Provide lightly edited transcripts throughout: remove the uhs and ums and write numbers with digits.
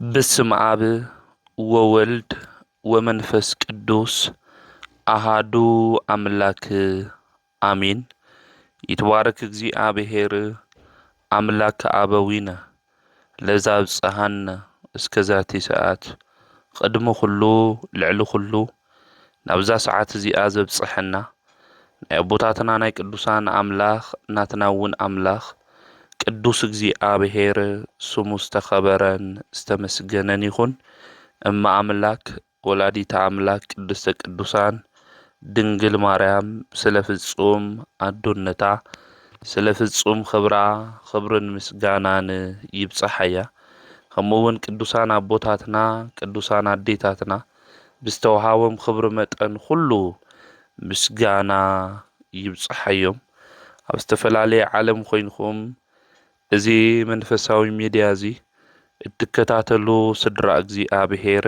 بسم آب وولد ومنفس قدوس أحدو أملاك آمين. يتبارك እግዚአብሔር أملاك أبوينا لذاب صحن اسكزاتي ساعات قدم خلو لعلو خلو نبزا ساعات زي آزب صحنا نعبوتاتنا ناي قدوسان أملاخ ناتناون أملاخ ቅዱስ እግዚአብሔር ስሙ ዝተኸበረን ዝተመስገነን ይኹን። እማ አምላክ ወላዲተ አምላክ ቅድስተ ቅዱሳን ድንግል ማርያም ስለ ፍጹም አዶነታ ስለ ፍጹም ክብራ ክብርን ምስጋናን ይብጽሐያ። ከምኡውን ቅዱሳን አቦታትና ቅዱሳን አዴታትና ብዝተወሃቦም ክብሪ መጠን ኩሉ ምስጋና ይብጽሐዮም። ኣብ ዝተፈላለየ ዓለም ኮይንኩም እዚ መንፈሳዊ ሚድያ እዚ እትከታተሉ ስድራ እግዚአብሔር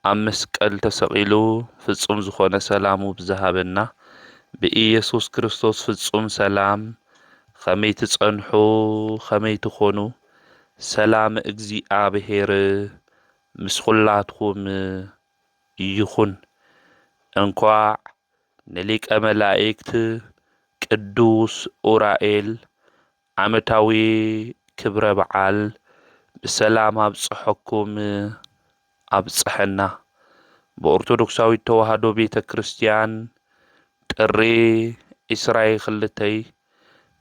ኣብ መስቀል ተሰቂሉ ፍጹም ዝኾነ ሰላሙ ብዝሃበና ብኢየሱስ ክርስቶስ ፍጹም ሰላም ከመይ ትጸንሑ ከመይ ትኾኑ ሰላም እግዚአብሔር ምስ ኩላትኩም ይኹን። እንኳዕ ንሊቀ መላእክት ቅዱስ ኡራኤል ዓመታዊ ክብረ በዓል ብሰላም አብጽሐኩም አብጽሐና። በኦርቶዶክሳዊት ተዋህዶ ቤተ ክርስቲያን ጥሪ እስራኤል ክልተይ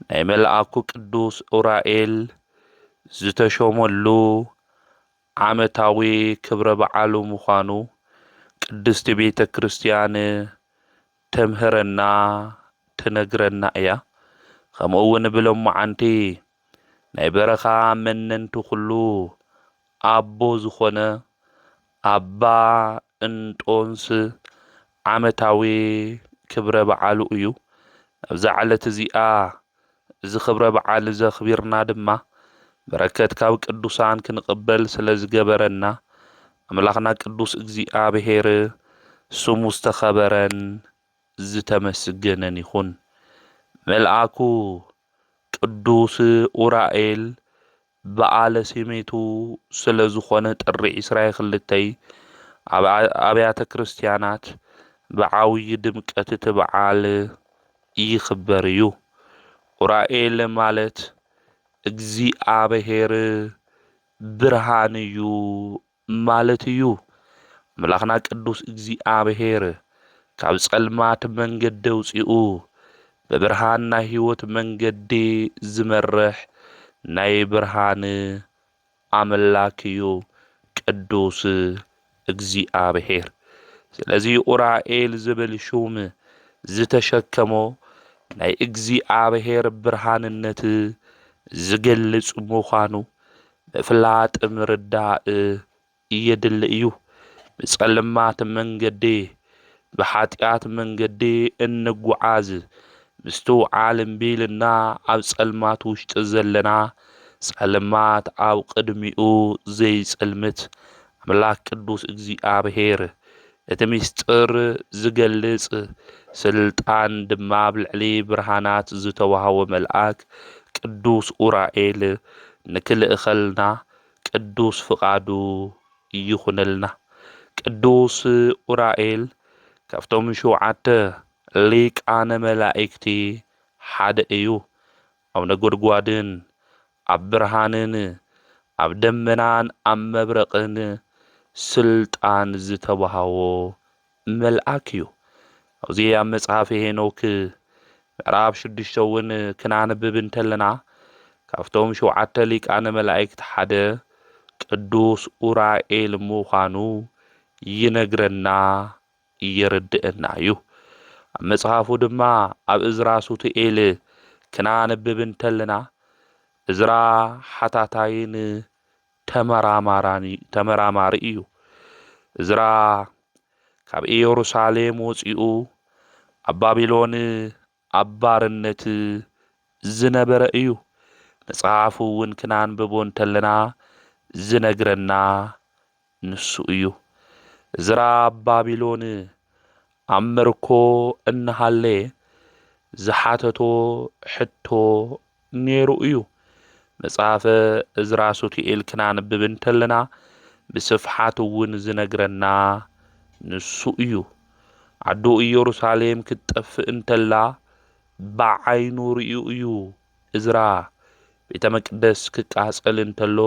ናይ መልአኩ ቅዱስ ኡራኤል ዝተሾመሉ ዓመታዊ ክብረ በዓሉ ምዃኑ ቅድስቲ ቤተ ክርስቲያን ተምህረና ትነግረና እያ። ከምኡውን ብሎሙዓንቲ ናይ በረኻ መነንቲ ኩሉ ኣቦ ዝኾነ ኣባ እንጦንስ ዓመታዊ ክብረ በዓሉ እዩ። ኣብዛ ዓለት እዚኣ እዚ ክብረ በዓል ዘኽቢርና ድማ በረከት ካብ ቅዱሳን ክንቅበል ስለ ዝገበረና ኣምላኽና ቅዱስ እግዚአብሔር ስሙ ዝተኸበረን ዝተመስገነን ይኹን። መልአኩ ቅዱስ ኡራኤል በዓለ ሲመቱ ስለ ዝኾነ ጥሪ እስራኤል ክልተይ ኣብያተ ክርስቲያናት ብዓብዪ ድምቀት እቲ በዓል ይኽበር እዩ። ኡራኤል ማለት እግዚአብሔር ብርሃን እዩ ማለት እዩ። ኣምላኽና ቅዱስ እግዚአብሔር ካብ ጸልማት መንገዲ ኣውፂኡ በብርሃን ናይ ህይወት መንገዲ ዝመርሕ ናይ ብርሃን ኣምላክ እዩ ቅዱስ እግዚአብሔር። ስለዚ ኡራኤል ዝብል ሹም ዝተሸከሞ ናይ እግዚአብሔር ብርሃንነት ዝገልጽ ምዃኑ ምፍላጥ ምርዳእ የድሊ እዩ። ብጸልማት መንገዲ ብኃጢአት መንገዲ እንጓዓዝ ምስቱ ዓለም ቢልና ኣብ ጸልማት ውሽጢ ዘለና ጸልማት ኣብ ቅድሚኡ ዘይጸልምት ኣምላክ ቅዱስ እግዚአብሔር እቲ ምስጢር ዝገልጽ ስልጣን ድማ ብልዕሊ ብርሃናት ዝተዋህቦ መልአክ ቅዱስ ኡራኤል ንክልእኸልና ቅዱስ ፍቃዱ ይኹነልና። ቅዱስ ኡራኤል ካብቶም 7 ሊቃነ መላእክቲ ሓደ እዩ። ኣብ ነጎድጓድን ኣብ ብርሃንን ኣብ ደመናን ኣብ መብረቕን ስልጣን ዝተዋህቦ መልአክ እዩ። ኣብዚ ኣብ መጽሓፈ ሄኖክ ምዕራፍ 6 እውን ክናንብብ እንተለና ካብቶም 7 ሊቃነ መላእክቲ ሓደ ቅዱስ ኡራኤል ምዃኑ ይነግረና የርድአና እዩ። ኣብ መጽሓፉ ድማ ኣብ እዝራ ሱቱኤል ክናንብብ እንተለና እዝራ ሓታታይን ተመራማሪ እዩ። እዝራ ካብ ኢየሩሳሌም ወፂኡ ኣብ ባቢሎን ኣብ ባርነት ዝነበረ እዩ። መጽሓፉ እውን ክናንብቦ እንተለና ዝነግረና ንሱ እዩ። እዝራ ኣብ ባቢሎን ኣብ ምርኮ እናሃለየ ዝሓተቶ ሕቶ ነይሩ እዩ። መጽሓፈ እዝራ ሱቱኤል ክናንብብ እንተለና ብስፍሓት እውን ዝነግረና ንሱ እዩ። ዓዱ ኢየሩሳሌም ክትጠፍእ እንተላ ብዓይኑ ርኡ እዩ እዝራ ቤተ መቅደስ ክቃጸል እንተሎ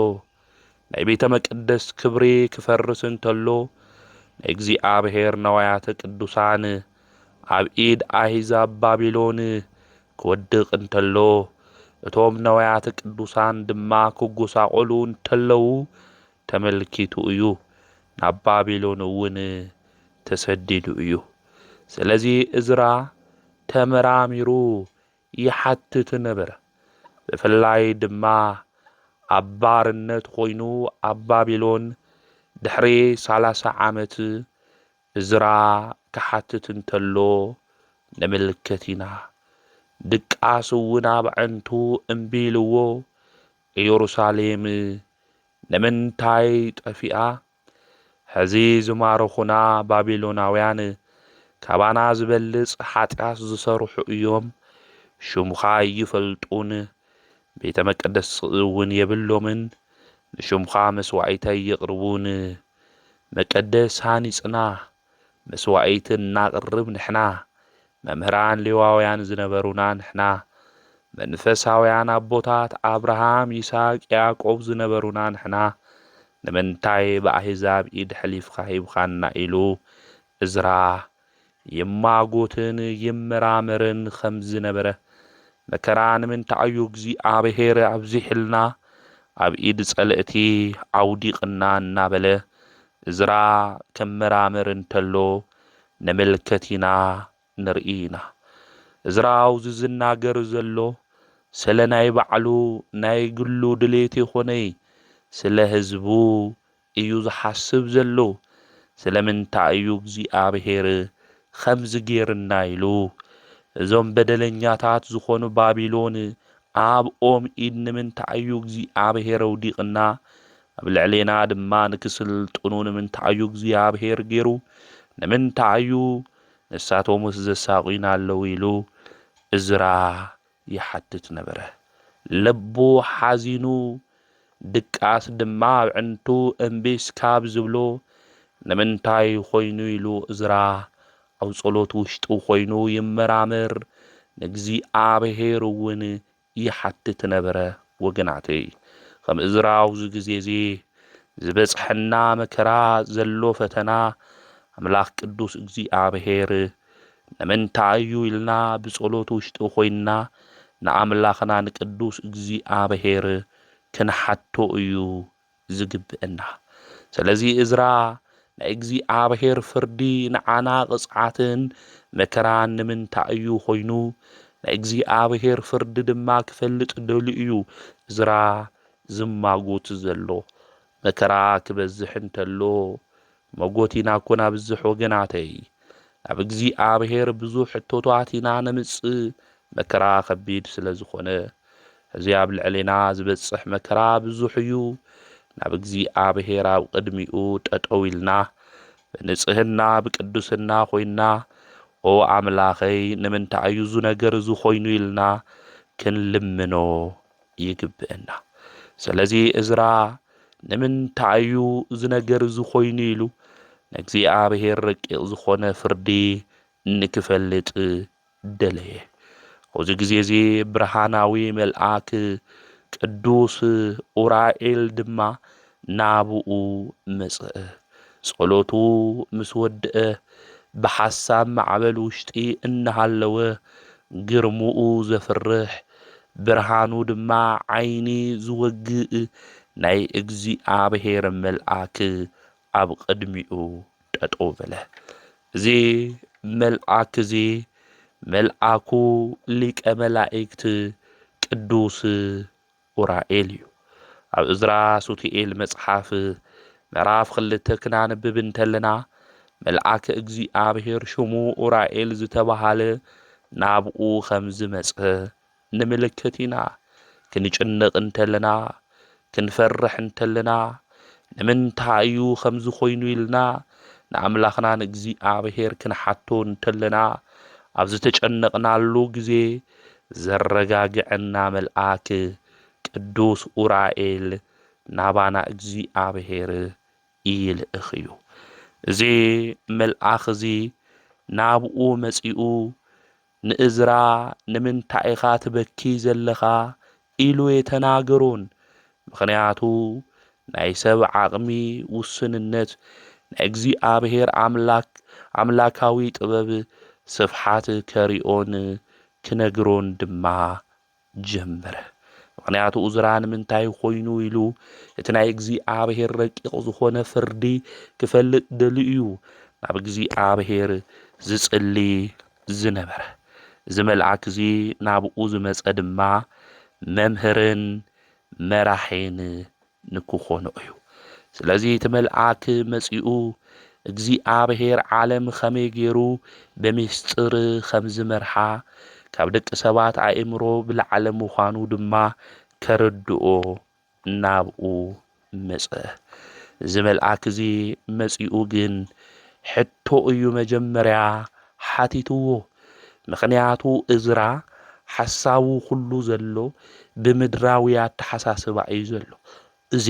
ናይ ቤተ መቅደስ ክብሪ ክፈርስ እንተሎ ናይ እግዚአብሔር ነዋያተ ቅዱሳን ኣብ ኢድ ኣሕዛብ ባቢሎን ክወድቕ እንተሎ እቶም ነዋያተ ቅዱሳን ድማ ክጎሳቆሉ እንተለዉ ተመልኪቱ እዩ ናብ ባቢሎን እውን ተሰዲዱ እዩ። ስለዚ እዝራ ተመራሚሩ ይሓትት ነበረ። ብፍላይ ድማ ኣብ ባርነት ኮይኑ ኣብ ባቢሎን ድሕሪ 30 ዓመት እዝራ ክሓትት እንተሎ ንምልከት ኢና። ድቃስ እውን ኣብ ዕንቱ እምቢ ኢልዎ ኢየሩሳሌም ንምንታይ ጠፊኣ ሕዚ ዝማረኹና ባቢሎናውያን ካባና ዝበልጽ ኃጢአት ዝሰርሑ እዮም፣ ሽሙኻ ይፈልጡን፣ ቤተ መቅደስ እውን የብሎምን፣ ንሽሙኻ መስዋዕተይ የቕርቡን፣ መቀደስ ሃኒጽና መስዋዕት እናቕርብ ንሕና መምህራን ሌዋውያን ዝነበሩና ንሕና መንፈሳውያን ኣቦታት አብርሃም ይስሐቅ ያዕቆብ ዝነበሩና ንሕና ንምንታይ ብኣሕዛብ ኢድ ሕሊፍካ ሂብኻና ኢሉ እዝራ ይማጎትን ይመራመርን ከም ዝነበረ መከራ ንምንታይ እዩ እግዚአብሔር ኣብዚሕልና ኣብ ኢድ ጸልእቲ ኣውዲቕና እናበለ እዝራ ከመራምር እንተሎ ንምልከት ኢና ንርኢ ኢና። እዝራ ኣብዚ ዝናገር ዘሎ ስለ ናይ ባዕሉ ናይ ግሉ ድሌት ይኾነይ ስለ ህዝቡ እዩ ዝሓስብ ዘሎ። ስለምንታይ እዩ እግዚአብሔር ከምዚ ጌርና ኢሉ እዞም በደለኛታት ዝኾኑ ባቢሎን ኣብ ኦም ኢድ ንምንታይ እዩ እግዚአብሔር ኣውዲቕና ኣብ ልዕሌና ድማ ንክስልጥኑ ንምንታይ እዩ እግዚአብሔር ገይሩ ንምንታይ እዩ ንሳቶምስ ዘሳቂና ኣለዉ ኢሉ እዝራ ይሓትት ነበረ። ልቡ ሓዚኑ ድቃስ ድማ ኣብ ዕንቱ እምቢስ ካብ ዝብሎ ንምንታይ ኮይኑ ኢሉ እዝራ ኣብ ጸሎት ውሽጡ ኮይኑ ይመራመር ንእግዚአብሔር እውን ይሓትት ነበረ። ወገናተይ ከም እዝራ ኣብዚ ግዜ እዚ ዝበጽሐና መከራ ዘሎ ፈተና ኣምላኽ ቅዱስ እግዚአብሔር ንምንታይ እዩ ኢልና ብጸሎት ውሽጡ ኮይንና ንኣምላኽና ንቅዱስ እግዚአብሔር ክንሓቶ እዩ ዝግብአና። ስለዚ እዝራ ናይ እግዚአብሔር ፍርዲ ንዓና ቅጽዓትን መከራን ንምንታይ እዩ ኮይኑ ናይ እግዚአብሔር ፍርዲ ድማ ክፈልጥ ደልዩ እዩ እዝራ ዝማጎት ዘሎ። መከራ ክበዝሕ እንተሎ መጎት ኢና እኮ ናብዝሕ ወገናተይ ናብ እግዚአብሔር ብዙሕ ሕቶታት ኢና ነምጽእ መከራ ከቢድ ስለ ዝኾነ እዚ ኣብ ልዕሌና ዝበጽሕ መከራ ብዙሕ እዩ። ናብ እግዚአብሔር ኣብ ቅድሚኡ ጠጠው ኢልና ብንጽህና ብቅዱስና ኮይና ኦ ኣምላኸይ ንምንታይ እዩ ዙ ነገር ዙ ኮይኑ ኢልና ክንልምኖ ይግብአና። ስለዚ እዝራ ንምንታይ እዩ እዚ ነገር ዙ ኮይኑ ኢሉ ንእግዚአብሔር ረቂቕ ዝኾነ ፍርዲ ንክፈልጥ ደለየ። ኣብዚ ግዜ እዚ ብርሃናዊ መልአክ ቅዱስ ኡራኤል ድማ ናብኡ መጽአ። ጸሎቱ ምስ ወድአ ብሓሳብ ማዕበል ውሽጢ እናሃለወ ግርሙኡ ዘፍርሕ ብርሃኑ ድማ ዓይኒ ዝወግእ ናይ እግዚአብሔር መልአክ ኣብ ቅድሚኡ ጠጠው በለ። እዚ መልአክ እዚ መልአኩ ሊቀ መላእክት ቅዱስ ኡራኤል እዩ። ኣብ እዝራ ሱቱኤል መጽሓፍ ምዕራፍ 2 ክናንብብ እንተለና መልአክ እግዚአብሔር ሽሙ ኡራኤል ዝተባሃለ ናብኡ ከም ዝመጽአ ንምልከት ኢና። ክንጭነቕ እንተለና ክንፈርሕ እንተለና ንምንታይ እዩ ከምዚ ኮይኑ ኢልና ንኣምላኽና ንእግዚአብሔር ክንሓቶ እንተለና ኣብ ዝተጨነቕናሉ ግዜ ዘረጋግዐና መልአክ ቅዱስ ኡራኤል ናባና እግዚአብሔር ይልእኽ እዩ እዚ መልአኽ እዚ ናብኡ መጺኡ ንእዝራ ንምንታይ ኢኻ ትበኪ ዘለኻ ኢሉ የተናገሮን ምኽንያቱ ናይ ሰብ ዓቕሚ ውስንነት ናይ እግዚኣብሔር ኣምላካዊ ጥበብ ስፍሓት ከሪኦን ክነግሮን ድማ ጀመረ ምኽንያቱ እዝራ ንምንታይ ኮይኑ ኢሉ እቲ ናይ እግዚኣብሔር ረቂቕ ዝኾነ ፍርዲ ክፈልጥ ደልዩ እዩ ናብ እግዚኣብሔር ዝጽሊ ዝነበረ እዚ መልአክ እዚ ናብኡ ዝመጸ ድማ መምህርን መራሒን ንክኾኖ እዩ ስለዚ እቲ መልአክ መጺኡ እግዚኣብሔር ዓለም ኸመይ ገይሩ ብምስጢር ከም ዝመርሓ ካብ ደቂ ሰባት ኣእምሮ ብላዕለ ምዃኑ ድማ ከረድኦ ናብኡ መጸ እዚ መልአክ እዚ መጺኡ ግን ሕቶ እዩ መጀመርያ ሓቲትዎ ምኽንያቱ እዝራ ሓሳቡ ኩሉ ዘሎ ብምድራዊ ኣተሓሳስባ እዩ ዘሎ እዚ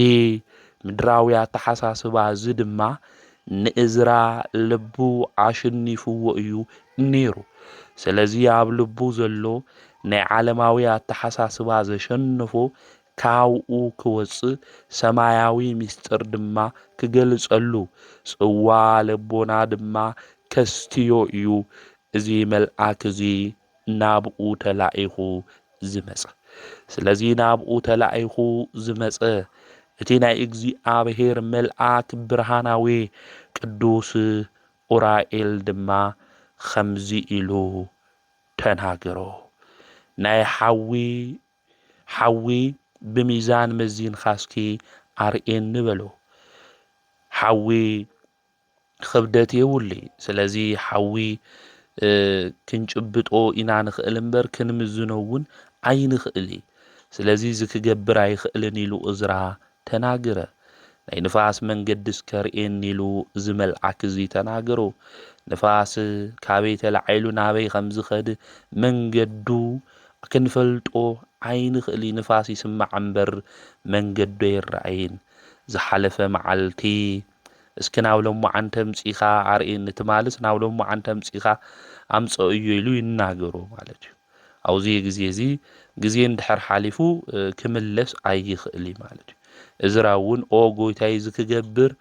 ምድራዊ ኣተሓሳስባ እዚ ድማ ንእዝራ ልቡ ኣሸኒፍዎ እዩ ነይሩ ስለዚ ኣብ ልቡ ዘሎ ናይ ዓለማዊ ኣተሓሳስባ ዘሸንፎ ካብኡ ክወፅእ ሰማያዊ ምስጢር ድማ ክገልጸሉ ጽዋ ልቦና ድማ ከስትዮ እዩ እዚ መልአክ እዚ ናብኡ ተላኢኹ ዝመጸ ስለዚ ናብኡ ተላኢኹ ዝመጸ እቲ ናይ እግዚኣብሔር መልአክ ብርሃናዊ ቅዱስ ኡራኤል ድማ ኸምዚ ኢሉ ተናገሮ ናይ ሓዊ ብሚዛን መዚንካስኪ ኣርኤኒ በሎ ሓዊ ክብደት የውሊ ስለዚ ሓዊ ክንጭብጦ ኢና ንኽእል እምበር ክንምዝኖውን ኣይንኽእል ስለዚ ዝክገብር ኣይኽእልን ኢሉ እዝራ ተናገረ ናይ ንፋስ መንገዲ ስከርኤን ኢሉ ዝመልአክ እዚ ተናገሮ ንፋስ ካበይ ተላዒሉ ናበይ ከም ዝኸድ መንገዱ ክንፈልጦ ኣይንኽእል ንፋስ ይስማዕ እምበር መንገዱ ይረአይን ዝሓለፈ መዓልቲ እስኪ ናብ ሎሙዓንተ ምጺኻ ኣርኤኒ ትማልስ ናብ ሎሙዓንተ ምጺኻ ኣምጽኦ እዩ ኢሉ ይናገሮ ማለት እዩ ኣብዚ ግዜ እዚ ግዜ እንድሕር ሓሊፉ ክምለስ ኣይኽእል ማለት እዩ እዝራ እውን ኦ ጎይታይ ዝክገብር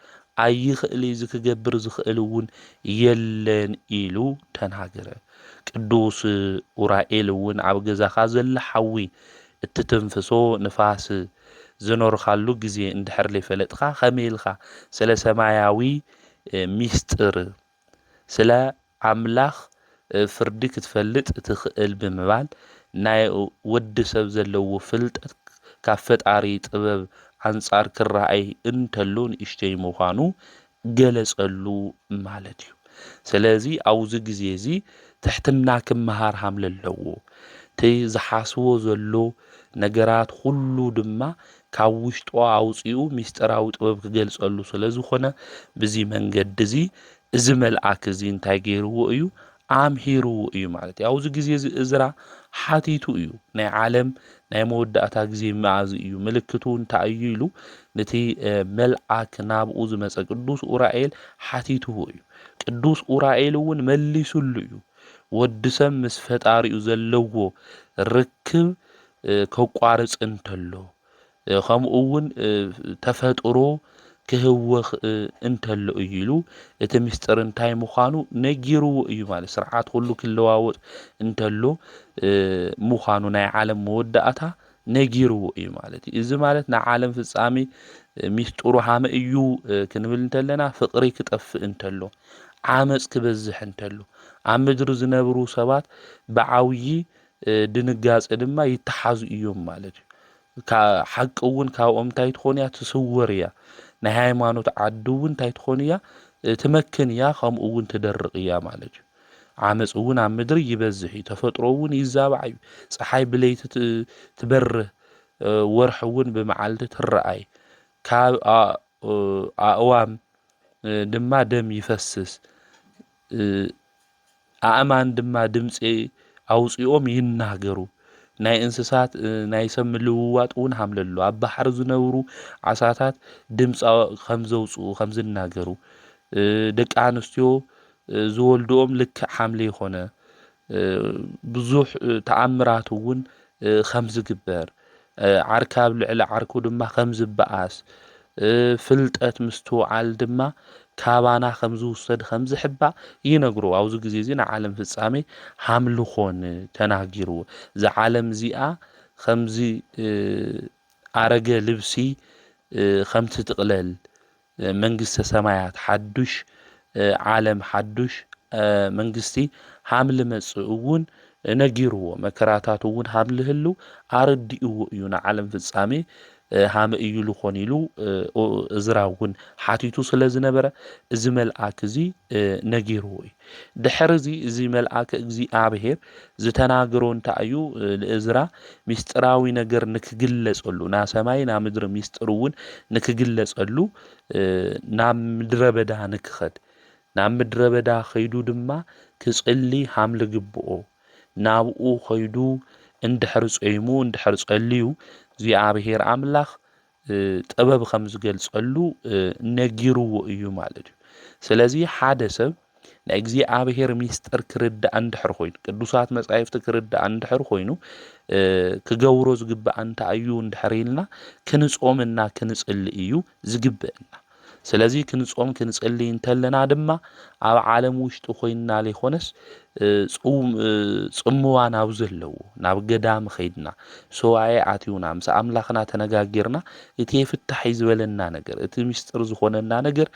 ኣይኽእል ዝክገብር ዝኽእል እውን የለን ኢሉ ተናገረ ቅዱስ ኡራኤል እውን ኣብ ገዛኻ ዘላ ሓዊ እትትንፍሶ ንፋስ ዝኖርኻሉ ግዜ እንድሕር ዘይፈለጥካ ከመይ ኢልካ ስለ ሰማያዊ ሚስጥር ስለ ኣምላኽ ፍርዲ ክትፈልጥ ትኽእል ብምባል ናይ ወዲ ሰብ ዘለዎ ፍልጠት ካብ ፈጣሪ ጥበብ ኣንጻር ክረኣይ እንተሎ ንእሽተይ ምዃኑ ገለጸሉ ማለት እዩ ስለዚ ኣብዚ ግዜ እዚ ትሕትና ክመሃር ሃም ዘለዎ እቲ ዝሓስቦ ዘሎ ነገራት ሁሉ ድማ ካብ ውሽጡ ኣውፂኡ ሚስጥራዊ ጥበብ ክገልጸሉ ስለ ዝኾነ በዚ መንገዲ እዚ እዚ መልአክ እዚ እንታይ ገይርዎ እዩ ኣምሂርዎ እዩ ማለት እዩ ኣብዚ ግዜ እዚ እዝራ ሓቲቱ እዩ ናይ ዓለም ናይ መወዳእታ ግዜ መዓዝ እዩ ምልክቱ እንታይ እዩ ኢሉ ነቲ መልአክ ናብኡ ዝመጸ ቅዱስ ኡራኤል ሓቲትዎ እዩ ቅዱስ ኡራኤል እውን መሊሱሉ እዩ ወዲ ሰብ ምስ ፈጣሪኡ ዘለዎ ርክብ ከቋርጽ እንተሎ ከምኡ እውን ተፈጥሮ ክህወኽ እንተሎ ኢሉ እቲ ምስጢር እንታይ ምዃኑ ነጊርዎ እዩ ማለት ስርዓት ሁሉ ክለዋወጥ እንተሎ ምዃኑ ናይ ዓለም መወዳእታ ነጊርዎ እዩ ማለት እዚ ማለት ናይ ዓለም ፍጻሜ ሚስጥሩ ሃመ እዩ ክንብል እንተለና ፍቕሪ ክጠፍእ እንተሎ ዓመጽ ክበዝሕ እንተሎ ኣብ ምድሪ ዝነብሩ ሰባት ብዓውዪ ድንጋጼ ድማ ይተሓዙ እዮም ማለት እዩ ሓቂ እውን ካብኦም እንታይ ትኾን እያ ትስወር እያ ናይ ሃይማኖት ዓዲ እውን እንታይ ትኾን እያ ትመክን እያ ከምኡ እውን ትደርቕ እያ ማለት እዩ ዓመጽ እውን ኣብ ምድሪ ይበዝሕ እዩ ተፈጥሮ እውን ይዛባዕ እዩ ፀሓይ ብለይቲ ትበርህ ወርሒ እውን ብመዓልቲ ትረኣይ ካብ ኣእዋም ድማ ደም ይፈስስ ኣእማን ድማ ድምፂ ኣውፂኦም ይናገሩ ናይ እንስሳት ናይ ሰብ ምልውዋጥ እውን ሃምለሉ ኣብ ባሕሪ ዝነብሩ ዓሳታት ድምፂ ከም ዘውፅኡ ከም ዝናገሩ ደቂ ኣንስትዮ ዝወልድኦም ልክዕ ሓምለ ይኾነ ብዙሕ ተኣምራት እውን ከም ዝግበር ዓርካ ኣብ ልዕሊ ዓርኩ ድማ ከም ዝበኣስ ፍልጠት ምስትውዓል ድማ ካባና ከም ዝውሰድ ከም ዝሕባእ ይነግሩ ኣብዚ ግዜ እዚ ንዓለም ፍጻሜ ሃምልኾን ተናጊሩ ዝዓለም እዚኣ ከምዚ ኣረገ ልብሲ ከም ትጥቕለል መንግስተ ሰማያት ሓዱሽ ዓለም ሓዱሽ መንግስቲ ሃምሊ መጽእ እውን ነጊርዎ መከራታት እውን ሃምሊ ህሉ ኣረዲእዎ እዩ ንዓለም ፍጻሜ ሃመ እዩ ልኾን ኢሉ እዝራ እውን ሓቲቱ ስለ ዝነበረ እዚ መልኣክ እዚ ነጊርዎ እዩ ድሕሪ እዚ መልኣክ እግዚኣብሔር ዝተናገሮ እንታይ እዩ ለእዝራ ሚስጥራዊ ነገር ንክግለጸሉ ና ሰማይ ና ምድሪ ሚስጥር እውን ንክግለጸሉ ናብ ምድረ በዳ ንክኸድ ናብ ምድረ በዳ ኸይዱ ድማ ክጽሊ ሃምሊ ግብኦ ናብኡ ኸይዱ እንድሕር ጸይሙ እንድሕር ጸልዩ እግዚኣብሔር ኣምላኽ ጥበብ ከም ዝገልጸሉ ነጊርዎ እዩ ማለት እዩ ስለዚ ሓደ ሰብ ናይ እግዚኣብሔር ሚስጥር ክርዳእ እንድሕር ኮይኑ ቅዱሳት መጻሕፍቲ ክርዳእ እንድሕር ኮይኑ ክገብሮ ዝግባእ እንታይ እዩ እንድሕር ኢልና ክንጾምና ክንጽሊ እዩ ዝግበአና ስለዚ ክንጾም ክንጽሊ እንተለና ድማ ኣብ ዓለም ውሽጢ ኮይንና ለይኾነስ ጽምዋ ናብ ዘለዎ ናብ ገዳም ኸይድና ሰዋዬ ኣትዩና ምስ ኣምላኽና ተነጋጊርና እቲ የፍታሕ ዝበለና ነገር እቲ ምስጢር ዝኾነና ነገር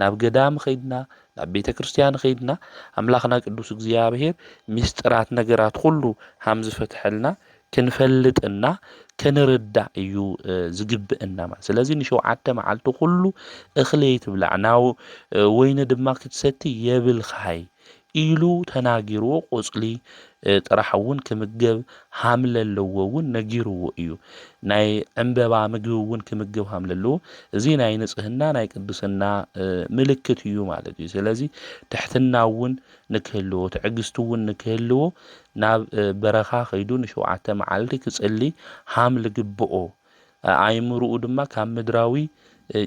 ናብ ገዳም ኸይድና ናብ ቤተ ክርስቲያን ኸይድና ኣምላኽና ቅዱስ እግዚኣብሔር ምስጢራት ነገራት ሁሉ ሃም ዝፈትሐልና ክንፈልጥና ክንርዳእ እዩ ዝግብአና ማለት ስለዚ ንሸውዓተ መዓልቲ ሁሉ እኽሊ ትብላዕ ናው ወይኒ ድማ ክትሰቲ የብልኻይ ኢሉ ተናጊርዎ ቆጽሊ ጥራሕ እውን ክምገብ ሃምለ ኣለዎ እውን ነጊርዎ እዩ ናይ ዕምበባ ምግቢ እውን ክምገብ ሃምለ ኣለዎ እዚ ናይ ንጽህና ናይ ቅድስና ምልክት እዩ ማለት እዩ ስለዚ ትሕትና እውን ንክህልዎ ትዕግስቲ እውን ንክህልዎ ናብ በረኻ ኸይዱ ንሸውዓተ መዓልቲ ክጽሊ ሃምሊ ግብኦ ኣእምሮኡ ድማ ካብ ምድራዊ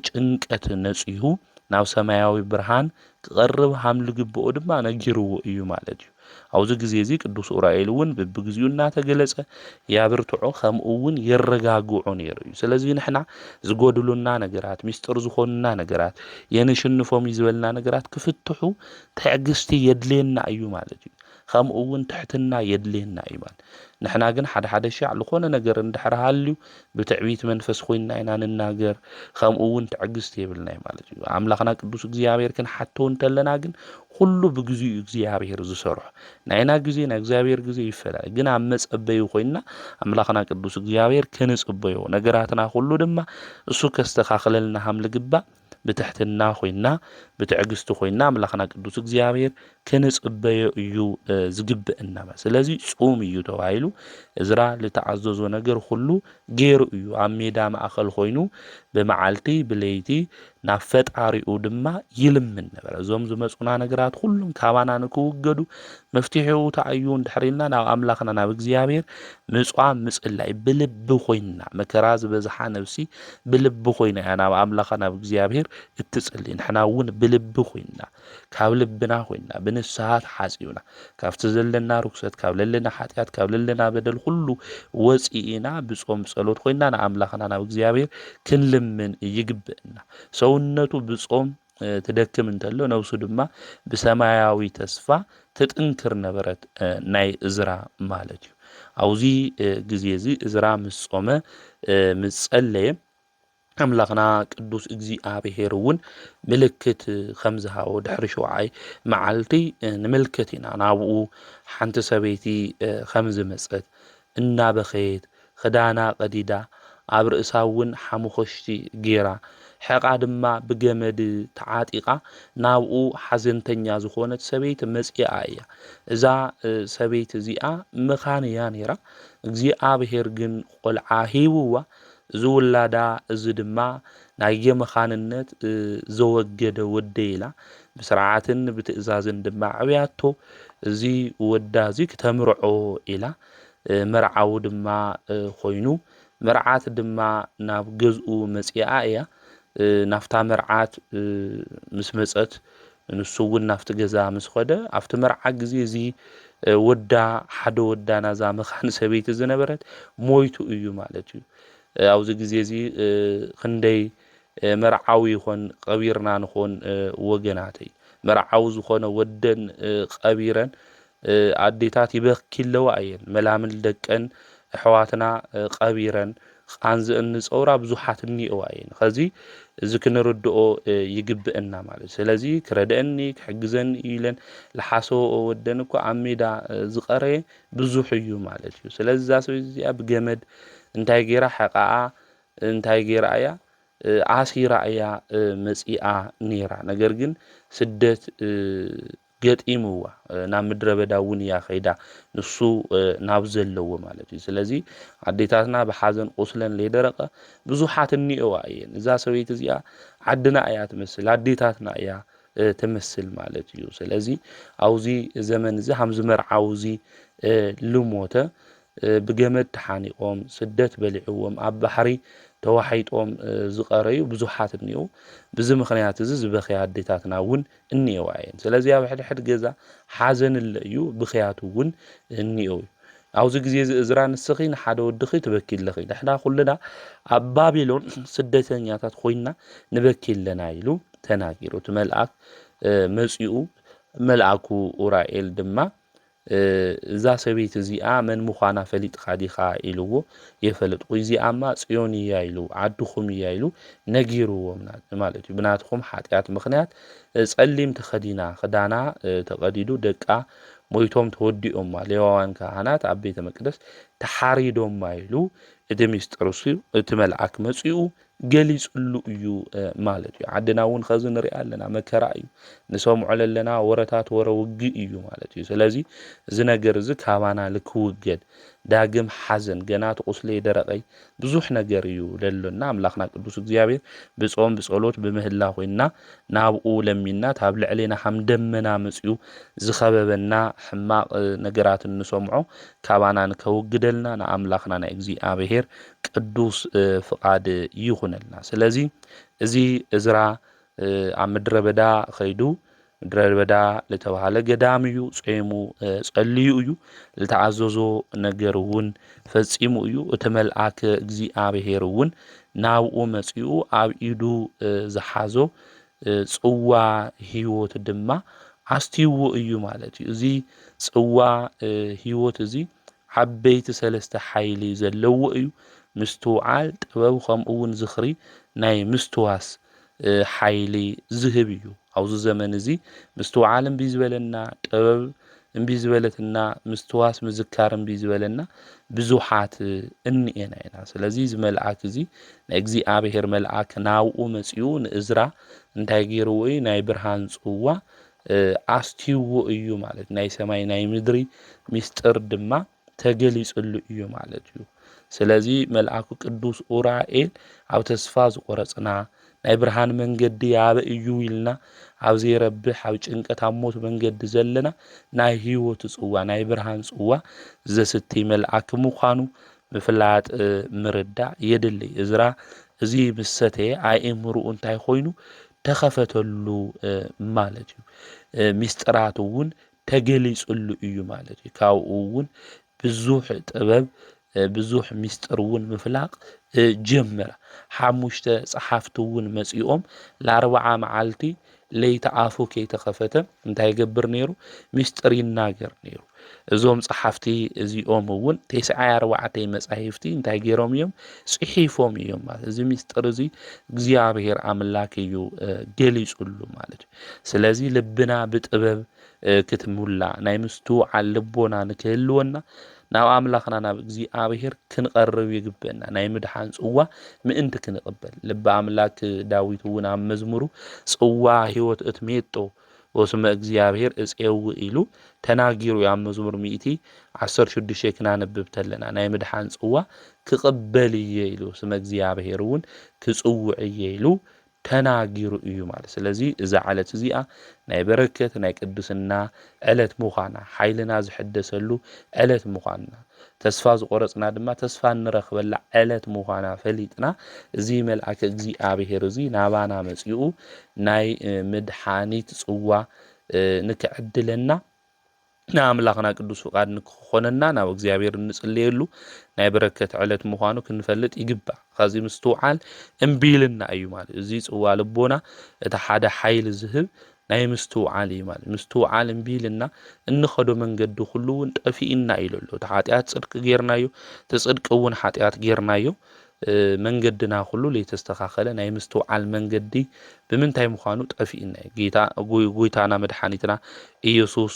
ጭንቀት ነጽሁ ናብ ሰማያዊ ብርሃን ክቐርብ ሃምሊ ግብኦ ድማ ነጊርዎ እዩ ማለት እዩ ኣብዚ ግዜ እዚ ቅዱስ ኡራኤል እውን በብግዚኡ እናተገለጸ ያብርትዖ ከምኡ እውን የረጋግዖ ነይሩ እዩ ስለዚ ንሕና ዝጎድሉና ነገራት ሚስጥር ዝኾኑና ነገራት የንሽንፎም ይዝበልና ነገራት ክፍትሑ ትዕግስቲ የድልየና እዩ ማለት እዩ ከምኡ እውን ትሕትና የድልየና እዩ ማለት ንሕና ግን ሓደ ሻዕ ዝኾነ ነገር እንድሕር ሃልዩ ብትዕቢት መንፈስ ኮይንና ኢና ንናገር ከምኡ እውን ትዕግስቲ የብልና ማለት እዩ ኣምላኽና ቅዱስ እግዚኣብሔር ክንሓቶ እንተለና ግን ሁሉ ብግዚኡ እግዚኣብሔር ዝሰርሖ ናይና ግዜ ናይ እግዚኣብሔር ግዜ ይፈላለ ግን ኣብ መጸበዩ ኮይንና ኣምላኽና ቅዱስ እግዚኣብሔር ክንጽበዮ ነገራትና ሁሉ ድማ እሱ ከስተኻኽለልና ሃምሊ ግባእ ብትሕትና ኮይንና ብትዕግስቲ ኮይንና ኣምላኽና ቅዱስ እግዚኣብሔር ክንጽበዮ እዩ ዝግብአና ስለዚ ጾም እዩ ተባሂሉ እዝራ ዝተዓዘዞ ነገር ሁሉ ገይሩ እዩ ኣብ ሜዳ ማእኸል ኮይኑ ብመዓልቲ ብለይቲ ናብ ፈጣሪኡ ድማ ይልምን ነበር እዞም ዝመጹና ነገራት ሁሉም ካባና ንክውገዱ መፍትሒኡ ታዩ እንድሕሪልና ናብ ኣምላኽና ናብ እግዚኣብሔር ምጽዋዕ ምጽላይ ብልቢ ኮይንና መከራ ዝበዝሓ ነፍሲ ብልቢ ኮይና ናብ ኣምላኽና ናብ እግዚኣብሔር እትጽሊ ንሕና እውን ብልቢ ኮይንና ካብ ልብና ኮይንና ብንስሓ ተሓጺብና ካብቲ ዘለና ርኩሰት ካብ ለለና ኃጢአት ካብ ለለና በደል ሁሉ ወፂኢና ብጾም ጸሎት ኮይንና ንኣምላኽና ናብ እግዚኣብሔር ክንልምን ይግብአና ሰውነቱ ብጾም ትደክም እንተሎ ነፍሱ ድማ ብሰማያዊ ተስፋ ትጥንክር ነበረት ናይ እዝራ ማለት እዩ ኣብዚ ግዜ እዚ እዝራ ምስ ጾመ ምስ ጸለየ ኣምላኽና ቅዱስ እግዚኣብሔር እውን ምልክት ከም ዝሃቦ ድሕሪ 7 መዓልቲ ንምልከት ኢና ናብኡ ሓንቲ ሰበይቲ ከም ዝመጸት እናበኸየት ክዳና ቀዲዳ ኣብ ርእሳ እውን ሓሙኽሽቲ ጌራ ሕቓ ድማ ብገመድ ተዓጢቓ ናብኡ ሓዘንተኛ ዝኾነት ሰበይቲ መጽኣ እያ እዛ ሰበይቲ እዚኣ መኻን እያ ነይራ እግዚኣብሔር ግን ቆልዓ ሂብዋ ዝውላዳ እዚ ድማ ናይ የመኻንነት ዘወገደ ወደ ኢላ ብስርዓትን ብትእዛዝን ድማ ዕብያቶ እዚ ወዳ እዚ ክተምርዖ ኢላ مرعاو دما خوينو مرعات دما ناب جزء مسيئة إيا نافتا مرعات مسمسات نسوون نافت جزا مسخدة أفت مرعا جزي زي ودا حد ودا نازا مخان سبيت زنبرت مويتو إيو مالتيو أو زي زي خندي مرعاوي خون قبيرنا نخون وجناتي مرعاو زخون ودن قبيرا عديتات يبخلوا أين ملامل دكن حواتنا قبيرا عنز النصورة بزوحات النيئو أين خزي ذكر نردو يجبئنا مالك سلازي كردني كحجزن إيلن لحاسو ودنكو عميدا زقري بزوحيو مالك سلازي زاسو زي بجمد انتاي غيرا حقاء انتاي غيرا ايا عاسيرا ايا مسيئة نيرا نجرجن سدت قد إيموا نام مدربة داون يا خيدا نصو نابزل لو مالتي سلازي عديتاتنا بحازن قصلا ليدرقة بزوحات النيئو أين إذا سويت زيا عدنا آيات تمثل عديتاتنا آيا تمثل مالتي سلازي عوزي زمن زي حمز مرعوزي لموته بجمد تحانيقهم سدت بلعوهم عبحري توحيدهم زقريو بزوحات النيو بزي مخنيات زي بخيات ديتاتنا ون النيو عين سلازي واحد حد جزا حازن اليو بخياته ون النيو عاوز جزي ازران السخين حدا ودخي تبكي لخي نحنا كلنا بابلون سدتنياتات خوينا نبكي لنا يلو تناغيرو تملأك مسيو ملأكو أورائيل دما እዛ ሰበይቲ እዚኣ መን ምዃና ፈሊጥካ ዲኻ ኢልዎ የፈልጥ እዚኣ ማ ጽዮን እያ ኢሉ ዓድኹም እያ ኢሉ ነጊርዎም ማለት እዩ ብናትኩም ሓጢያት ምኽንያት ጸሊም ተኸዲና ክዳና ተቀዲዱ ደቃ ሞይቶም ተወዲኦም ሌዋውያን ካህናት ኣብ ቤተ መቅደስ ተሓሪዶም ኢሉ እቲ ሚስጥር እሱ እቲ መልአክ መጽኡ ገሊጽሉ እዩ ማለት እዩ ዓድና እውን ከዚ ንሪኣ ኣለና መከራ እዩ ንሰምዖ ለለና ወረታት ወረውጊ እዩ ማለት እዩ ስለዚ እዚ ነገር እዚ ካባና ልክውገድ ዳግም ሓዘን ገና ተቁስለ ደረቀይ ብዙሕ ነገር እዩ ለሎና አምላኽና ቅዱስ እግዚአብሔር ብጾም ብጸሎት ብምህላ ኮይና ናብኡ ለሚና ታብ ልዕሌና ሓምደመና መጽኡ ዝኸበበና ሕማቅ ነገራት እንሰምዖ ካባናን ከውግደልና ንአምላኽና ናይ እግዚአብሔር ቅዱስ ፍቃድ ይኹነልና ስለዚ እዚ እዝራ ኣብ ምድረ በዳ ኸይዱ ምድረ በዳ ለተባሃለ ገዳም እዩ ጾሙ ጸልዩ እዩ ለተዓዘዞ ነገር እውን ፈጺሙ እዩ እቲ መልአክ እግዚአብሔር እውን ናብኡ መጽኡ ኣብ ኢዱ ዝሓዞ ጽዋ ህይወት ድማ አስቲው እዩ ማለት እዩ እዚ ጽዋ ህይወት እዚ ዓበይቲ ሰለስተ ሓይሊ ዘለዎ እዩ ምስትውዓል ጥበብ ከምኡ እውን ዝኽሪ ናይ ምስትዋስ ሓይሊ ዝህብ እዩ ኣብዚ ዘመን እዚ ምስትውዓል እምቢ ዝበለና ጥበብ እምቢ ዝበለትና ምስትዋስ ምዝካር እምቢ ዝበለና ብዙሓት እንኤና ኢና ስለዚ እዚ መልአክ እዚ ናይ እግዚአብሔር መልአክ ናብኡ መጽኡ ንእዝራ እንታይ ገይርዎ እዩ ናይ ብርሃን ጽዋ አስቲው እዩ ማለት ናይ ሰማይ ናይ ምድሪ ሚስጥር ድማ ተገሊጽሉ እዩ ማለት እዩ ስለዚ መልአኩ ቅዱስ ኡራኤል ኣብ ተስፋ ዝቆረጽና ናይ ብርሃን መንገዲ ያበ እዩ ኢልና ኣብ ዘይረብሕ ኣብ ጭንቀት ኣብ ሞት መንገዲ ዘለና ናይ ህይወት ጽዋ ናይ ብርሃን ጽዋ ዘስቲ መልአክ ምዃኑ ምፍላጥ ምርዳእ የድሊ እዝራ እዚ ምሰተ ኣእምሩኡ እንታይ ኮይኑ ተኸፈተሉ ማለት እዩ ሚስጥራት እውን ተገሊጽሉ እዩ ማለት እዩ ካብኡ እውን ብዙሕ ጥበብ ብዙሕ ሚስጥር እውን ምፍላቅ ጀመረ ሓሙሽተ ጸሓፍቲ እውን መጽኦም ለ40 መዓልቲ ለይቲ ኣፉ ከይተኸፈተ እንታይ ይገብር ነይሩ ሚስጥር ይናገር ነይሩ እዞም ጸሓፍቲ እዚኦም እውን 94 መጻሕፍቲ እንታይ ገይሮም እዮም ጽሒፎም እዮም ማለት እዚ ሚስጥር እዚ እግዚአብሔር አምላክ እዩ ገሊጹሉ ማለት ስለዚ ልብና ብጥበብ ክትሙላ ናይ ምስትውዓል ልቦና ንክህልወና ናብ አምላኽና ናብ እግዚአብሔር ክንቀርብ ይግበና ናይ ምድሓን ጽዋ ምእንቲ ክንቀበል ልብ አምላክ ዳዊት እውን ኣብ መዝሙሩ ጽዋ ህይወት እትሜጦ ወስመ እግዚአብሔር እጼው ኢሉ ተናጊሩ ኣብ መዝሙር 116 ክናነብብ ተለና ናይ ምድሓን ጽዋ ክቅበል ኢሉ ስመ እግዚአብሔር እውን ክጽውዕ ኢሉ ተናጊሩ እዩ ማለት ስለዚ እዛ ዓለት እዚኣ ናይ በረከት ናይ ቅድስና ዕለት ምዃና ሓይልና ዝሕደሰሉ ዕለት ምዃና ተስፋ ዝቆረጽና ድማ ተስፋ ንረኽበላ ዕለት ምዃና ፈሊጥና እዚ መልአከ እግዚአብሔር እዚ ናባና መጽኡ ናይ ምድሓኒት ጽዋ ንክዕድለና ንኣምላኽና ቅዱስ ፍቃድ ንክኾነና ናብ እግዚአብሔር እንጽልየሉ ናይ በረከት ዕለት ምዃኑ ክንፈልጥ ይግባእ ከዚ ምስትውዓል እምቢልና እዩ ማለት እዚ ጽዋ ልቦና እቲ ሓደ ሓይል ዝህብ ናይ ምስትውዓል እዩ ማለት ምስትውዓል እምቢልና እንኸዶ መንገዲ ሁሉ እውን ጠፊእና ኢሉሎ ተሓጢያት ጽድቅ ጌርናዮ ተጽድቅ እውን ሓጢያት ጌርናዮ መንገድና ሁሉ ለተስተኻኸለ ናይ ምስትውዓል መንገዲ ብምንታይ ምዃኑ ጠፊእና ጌታ ጎይታና መድኃኒትና ኢየሱስ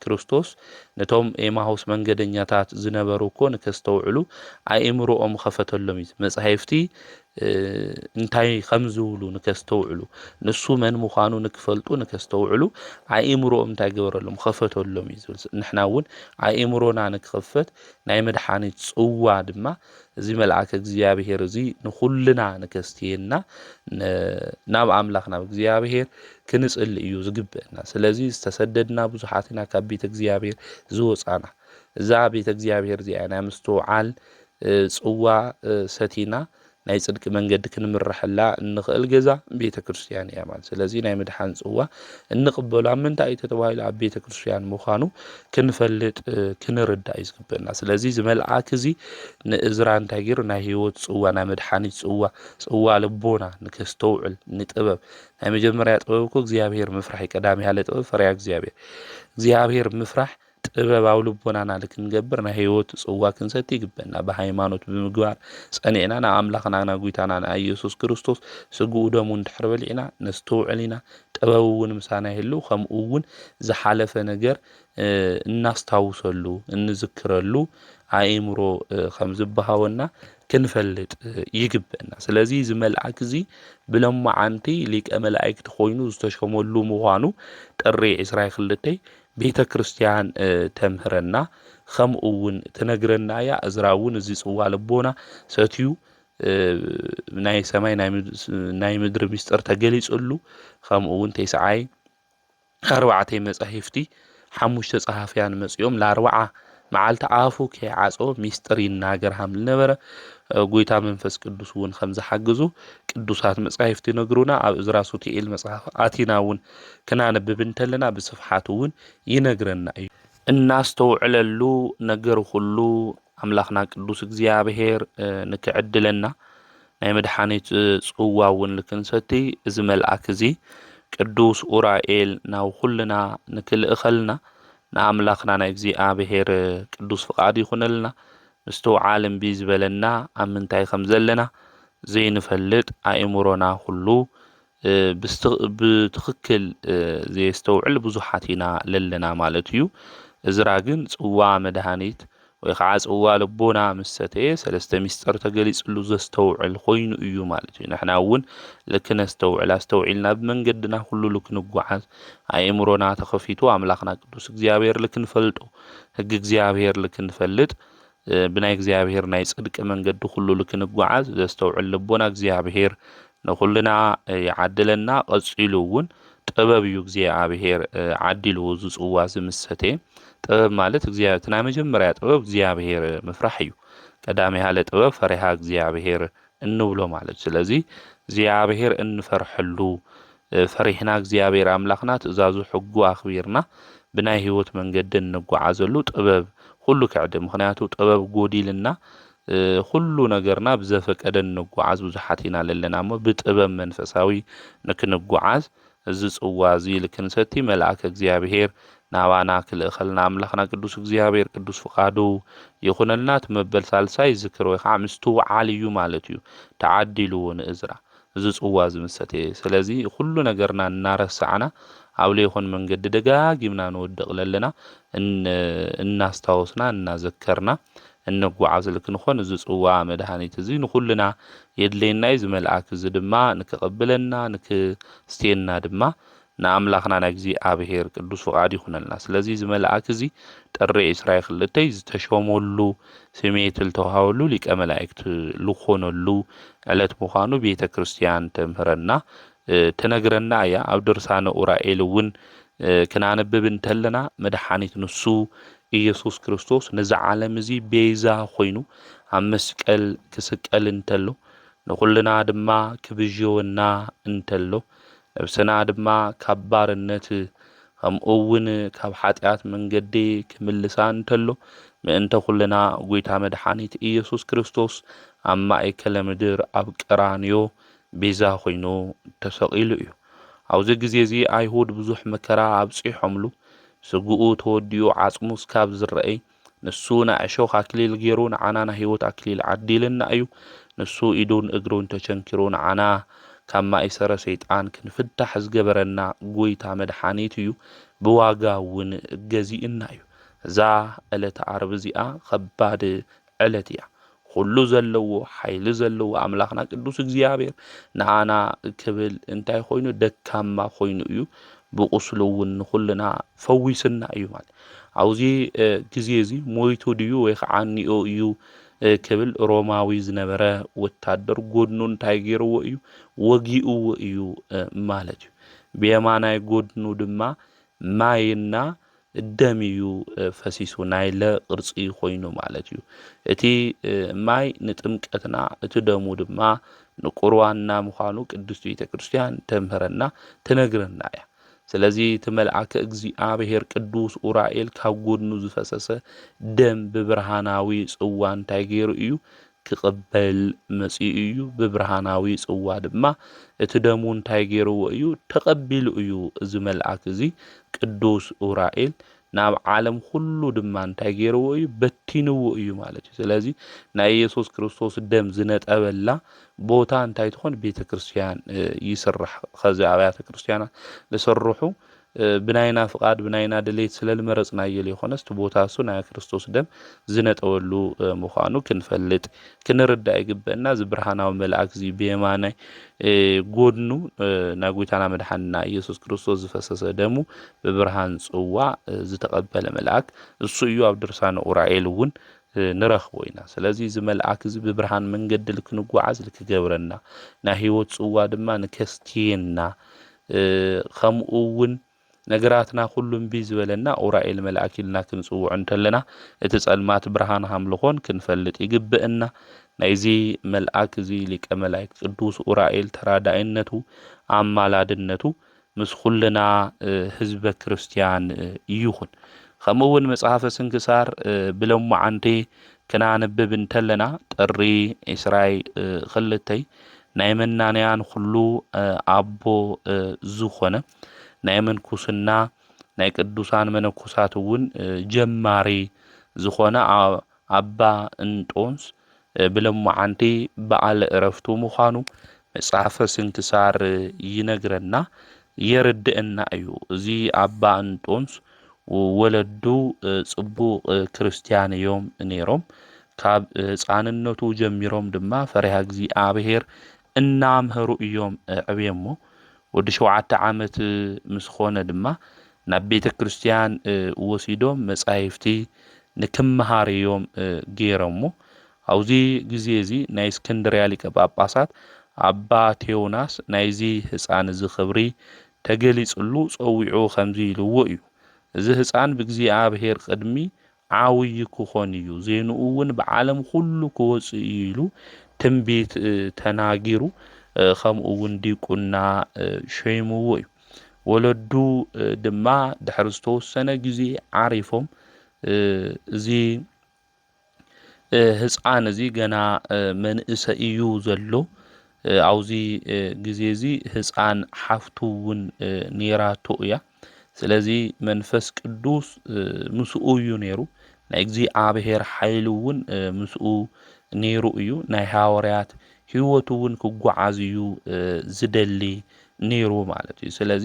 ክርስቶስ ነቶም ኤማሁስ መንገደኛታት ዝነበሩ እኮ ንከስተውዕሉ ኣእምሮኦም ኸፈተሎም እዩ መጻሕፍቲ እንታይ ከምዝብሉ ንከስተውዕሉ ንሱ መን ምዃኑ ንክፈልጡ ንከስተውዕሉ ኣእምሮኦም እንታይ ገበረሎም ኸፈተሎም እዩ ዝብል ንሕና እውን ኣእምሮና ንክኸፈት ናይ መድኃኒት ጽዋ ድማ እዚ መልአከ እግዚአብሔር እዚ ንኹልና ንከስትየና ናብ ኣምላኽ ናብ እግዚአብሔር ክንጽል እዩ ዝግበአና ስለዚ ዝተሰደድና ብዙሓትና ካብ ቤተ እግዚአብሔር ዝወጻና እዛ ቤተ እግዚአብሔር እዚኣ ናይ ምስትውዓል ጽዋ ሰቲና ናይ ጽድቅ መንገዲ ክንምርሕላ እንኽእል ገዛ ቤተ ክርስቲያን እያ ማለት ስለዚ ናይ ምድሓን ጽዋ እንቅበሉ ኣብ ምንታይ ተባሂሉ ኣብ ቤተ ክርስቲያን ምዃኑ ክንፈልጥ ክንርዳእ ይዝግበና ስለዚ ዝመልአክ እዚ ንእዝራ እንታይ ገይሩ ናይ ህይወት ጽዋ ናይ መድሓኒት ጽዋ ልቦና ንከስተውዕል ንጥበብ ናይ መጀመርያ ጥበብ እኮ እግዚአብሔር ምፍራሕ ቀዳሚ ያለ ጥበብ ፈሪያ እግዚአብሔር ምፍራሕ ጥበባው ልቦናና ልክንገብር ናይ ህይወት ጽዋ ክንሰቲ ይግበና በሃይማኖት ብምግባር ጸኒዕና ና ኣምላኽና ና ጎይታና ና ኢየሱስ ክርስቶስ ስጉኡ ደሙ እንድሕር በሊዕና ነስተውዕልና ጥበቡን ምሳና ይህሉ ከምኡውን ዝሓለፈ ነገር እናስታውሰሉ እንዝክረሉ ኣእምሮ ከም ዝባሃወና ክንፈልጥ ይግበና ስለዚ ዝመልአክ እዚ ብለማዓንቲ ሊቀ መላእክት ኮይኑ ዝተሸመሉ ምዃኑ ጥሪ 22 ቤተ ክርስቲያን ተምህረና ከምኡውን ትነግረና ያ እዝራውን እዚ ጽዋ ልቦና ሰትዩ ናይ ሰማይ ናይ ምድሪ ምስጢር ተገሊጽሉ ከምኡውን ተይሰዓይ 4 መጻሕፍቲ 5 ጸሐፍያን መጽኦም ለ40 መዓልቲ አፉ ከዓጾ ምስጢር ይናገር ሃም ነበረ ጎይታ መንፈስ ቅዱስ እውን ከም ዝሓግዙ ቅዱሳት መጻሕፍቲ ይነግሩና ኣብ እዝራ ሱቲኤል መጽሐፍ አቲናውን ክናነብብ እንተለና በስፍሓት እውን ይነግረና እዩ እናስተውዕለሉ ነገር ሁሉ አምላኽና ቅዱስ እግዚአብሔር ንክዕድለና ናይ መድኃኒት ጽዋውን ልክንሰቲ እዚ መልአክ እዚ ቅዱስ ኡራኤል ናብ ኩልና ንክልእኸልና ንኣምላኽና ናይ እግዚአብሔር ቅዱስ ፍቃድ ይኹነልና ምስትውዓል እምቢ ዝበለና ኣብ ምንታይ ከም ዘለና ዘይንፈልጥ ኣእምሮና ሁሉ ብትኽክል ዘየስተውዕል ብዙሓት ኢና ለለና ማለት እዩ እዝራ ግን ጽዋ መድኃኒት ወይ ከዓ ጽዋ ልቦና ምሰተየ ሰለስተ ምስጢር ተገሊጽሉ ዘስተውዕል ኮይኑ እዩ ማለት እዩ ንሕና እውን ልክነስተውዕል ኣስተውዒልና ብመንገድና ሁሉ ልክንጓዓዝ ኣእምሮና ተኸፊቱ ኣምላኽና ቅዱስ እግዚአብሔር ልክንፈልጦ ሕጊ እግዚአብሔር ልክንፈልጥ ብናይ እግዚአብሔር ናይ ጽድቅ መንገዲ ሁሉ ልክንጓዓዝ ዘስተውዕል ልቦና እግዚአብሔር ንኹልና ይዓድለና ቀጽሉ እውን ጥበብ እዩ እግዚአብሔር ዓዲሉ ዝጽዋ ዝምሰተ ጥበብ ማለት እግዚአብሔር ናይ መጀመርያ ጥበብ እግዚአብሔር ምፍራሕ እዩ ቀዳሚ ያለ ጥበብ ፈሪሃ እግዚአብሔር እንብሎ ማለት ስለዚ እግዚአብሔር እንፈርሐሉ ፈሪሕና እግዚአብሔር አምላኽና ትእዛዙ ሕጉ አኽቢርና ብናይ ህይወት መንገዲ እንጓዓዘሉ ጥበብ ሁሉ ከዕደ ምክንያቱ ጥበብ ጎዲልና ሁሉ ነገርና ብዘፈቀደ እንጓዓዝ ብዙሓት ኢና ለለና እሞ ብጥበብ መንፈሳዊ ንክንጓዓዝ እዚ ጽዋ እዚ ልክንሰቲ መልአከ እግዚአብሔር ናባና ክልእኸልና አምላኽና ቅዱስ እግዚአብሔር ቅዱስ ፍቃዱ ይኹነልና ትመበል ሳልሳይ ዝክር ወይ ከዓ ምስትውዓል እዩ ማለት እዩ ተዓዲልዎ ንእዝራ እዚ ጽዋ ዝምሰተ ስለዚ ሁሉ ነገርና እናረሳዕና ኣብ ለይኹን መንገዲ ደጋጊምና ንወድቕ ለለና እናስታወስና እናዘከርና እንጓዓዝ ልክንኾን እዚ ጽዋ መድኃኒት እዚ ንኹልና የድለየና እዚ መልአክ እዚ ድማ ንክቕብለና ንክስትየና ድማ ንኣምላኽና ናይ እግዚኣብሔር ቅዱስ ፍቓድ ይኹነልና። ስለዚ እዚ መልኣክ እዚ ጥሪ 22 ዝተሾመሉ ስምዒት ዝተዋሃበሉ ሊቀ መላእክቲ ዝኾነሉ ዕለት ምዃኑ ቤተ ክርስቲያን ተምህረና ትነግረና እያ። ኣብ ድርሳነ ኡራኤል እውን ክናነብብ እንተለና መድሓኒት ንሱ ኢየሱስ ክርስቶስ ነዚ ዓለም እዚ ቤዛ ኮይኑ ኣብ መስቀል ክስቀል እንተሎ ንኹልና ድማ ክብዥወና እንተሎ ነብስና ድማ ካብ ባርነት ከምኡውን ካብ ሓጢኣት መንገዲ ክምልሳ እንተሎ ምእንተ ኩልና ጎይታ መድሓኒት ኢየሱስ ክርስቶስ ኣብ ማእከለ ምድር ኣብ ቀራንዮ ቤዛ ኮይኑ ተሰቂሉ እዩ። ኣብዚ ግዜ እዚ ኣይሁድ ብዙሕ መከራ ኣብፂሖምሉ ስጉኡ ተወዲኡ ዓጽሙ እስካብ ዝረአይ ንሱ ናይ ዕሾኽ ኣክሊል ገይሩ ንዓና ናይ ህይወት ኣክሊል ዓዲልና እዩ። ንሱ ኢዱን እግሩን ተቸንኪሩ ንዓና ካብ ማእሰረ ሰይጣን ክንፍታሕ ዝገበረና ጎይታ መድሓኒት እዩ። ብዋጋ እውን ገዚእና እዩ። እዛ ዕለተ ዓርብ እዚኣ ከባድ ዕለት እያ። ኩሉ ዘለዎ ሓይሊ ዘለዎ ኣምላኽና ቅዱስ እግዚኣብሔር ንኣና ክብል እንታይ ኮይኑ ደካማ ኮይኑ እዩ ብቁስሉ እውን ንኹልና ፈዊስና እዩ ማለት። ኣብዚ ግዜ እዚ ሞይቱ ድዩ ወይ ከዓ ኒኦ እዩ ክብል ሮማዊ ዝነበረ ወታደር ጎድኑ እንታይ ገይርዎ እዩ ወጊእዎ እዩ ማለት እዩ። ብየማናይ ጎድኑ ድማ ማይና ደም እዩ ፈሲሱ ናይ ለቅርፂ ኮይኑ ማለት እዩ። እቲ ማይ ንጥምቀትና እቲ ደሙ ድማ ንቁርባንና ምዃኑ ቅድስት ቤተ ክርስቲያን ተምህረና ትነግረና እያ። ስለዚ እቲ መልአከ እግዚኣብሔር ቅዱስ ኡራኤል ካብ ጎድኑ ዝፈሰሰ ደም ብብርሃናዊ ጽዋ እንታይ ገይሩ እዩ ክቕበል መጺኡ እዩ። ብብርሃናዊ ጽዋ ድማ እቲ ደሙ እንታይ ገይርዎ እዩ ተቐቢሉ እዩ። እዚ መልአክ እዚ ቅዱስ ኡራኤል ናብ ዓለም ሁሉ ድማ እንታይ ገይርዎ እዩ በቲንዎ እዩ ማለት እዩ። ስለዚ ናይ ኢየሱስ ክርስቶስ ደም ዝነጠበላ ቦታ እንታይ ትኾን ቤተ ክርስቲያን ይስራሕ። ከዚ ኣብያተ ክርስቲያናት ዝሰርሑ ብናይና ፍቃድ ብናይና ድሌት ስለልመረጽናዮ ዘይኮነስ እቲ ቦታ እሱ ናይ ክርስቶስ ደም ዝነጠወሉ ምዃኑ ክንፈልጥ ክንርዳእ ይግበአና። እዚ ብርሃናዊ መልአክ እዚ ብየማናይ ጎድኑ ናይ ጎይታና መድሓኒትና ኢየሱስ ክርስቶስ ዝፈሰሰ ደሙ ብብርሃን ጽዋ ዝተቐበለ መልአክ እሱ እዩ። ኣብ ድርሳነ ኡራኤል እውን ንረኽቦ ኢና። ስለዚ እዚ መልአክ እዚ ብብርሃን መንገዲ ልክንጓዓዝ ልክገብረና ናይ ህይወት ጽዋ ድማ ንከስትየና ከምኡ እውን ነገራትና ኩሉ እምቢ ዝበለና ኡራኤል መልአክ ኢልና ክንጽውዖ እንተለና እቲ ጸልማት ብርሃን ሃምልኾን ክንፈልጥ ይግብአና። ናይዚ መልአክ እዚ ሊቀ መላእክት ቅዱስ ኡራኤል ተራዳኢነቱ ኣማላድነቱ ምስ ኩልና ህዝበ ክርስቲያን ይኹን። ከምኡ እውን መጽሓፈ ስንክሳር ብሎማዓንቲ ክናነብብ እንተለና ጥሪ 22 ናይ መናንያን ኩሉ ኣቦ ዝኾነ ናይ መንኩስና ናይ ቅዱሳን መነኮሳት እውን ጀማሪ ዝኾነ ኣባ እንጦንስ ብሎማዓንቲ በዓለ ዕረፍቱ ምዃኑ መጽሓፈ ስንክሳር ይነግረና የርድአና እዩ። እዚ ኣባ እንጦንስ ወለዱ ጽቡቕ ክርስቲያን እዮም ነይሮም። ካብ ህፃንነቱ ጀሚሮም ድማ ፈሪሃ እግዚኣብሔር እናምህሩ እዮም ዕብየሞ ወዲ 7 ዓመት ምስ ኾነ ድማ ናብ ቤተ ክርስቲያን ወሲዶም መጻሕፍቲ ንክመሃር እዮም ገይሮሞ። ኣብዚ ግዜ እዚ ናይ እስክንድርያ ሊቀ ጳጳሳት ኣባ ቴዎናስ ናይዚ ህፃን እዚ ክብሪ ተገሊጽሉ ጸዊዑ ከምዚ ኢልዎ እዩ። እዚ ህፃን ብእግዚኣብሔር ቅድሚ ዓውይ ክኾን እዩ ዜንኡ እውን ብዓለም ሁሉ ክወፅእ እዩ ኢሉ ትንቢት ተናጊሩ ከምኡ እውን ዲቁና ሸይምዎ እዩ። ወለዱ ድማ ድሕሪ ዝተወሰነ ግዜ ዓሪፎም እዚ ህፃን እዚ ገና መንእሰ እዩ ዘሎ። ኣብዚ ግዜ እዚ ህፃን ሓፍቱ እውን ኔራቶ እያ። ስለዚ መንፈስ ቅዱስ ምስኡ እዩ ነይሩ። ናይ እግዚኣብሔር ሓይሊ እውን ምስኡ ነይሩ እዩ። ናይ ሃዋርያት ህይወቱ እውን ክጓዓዝ እዩ ዝደሊ ነይሩ ማለት እዩ። ስለዚ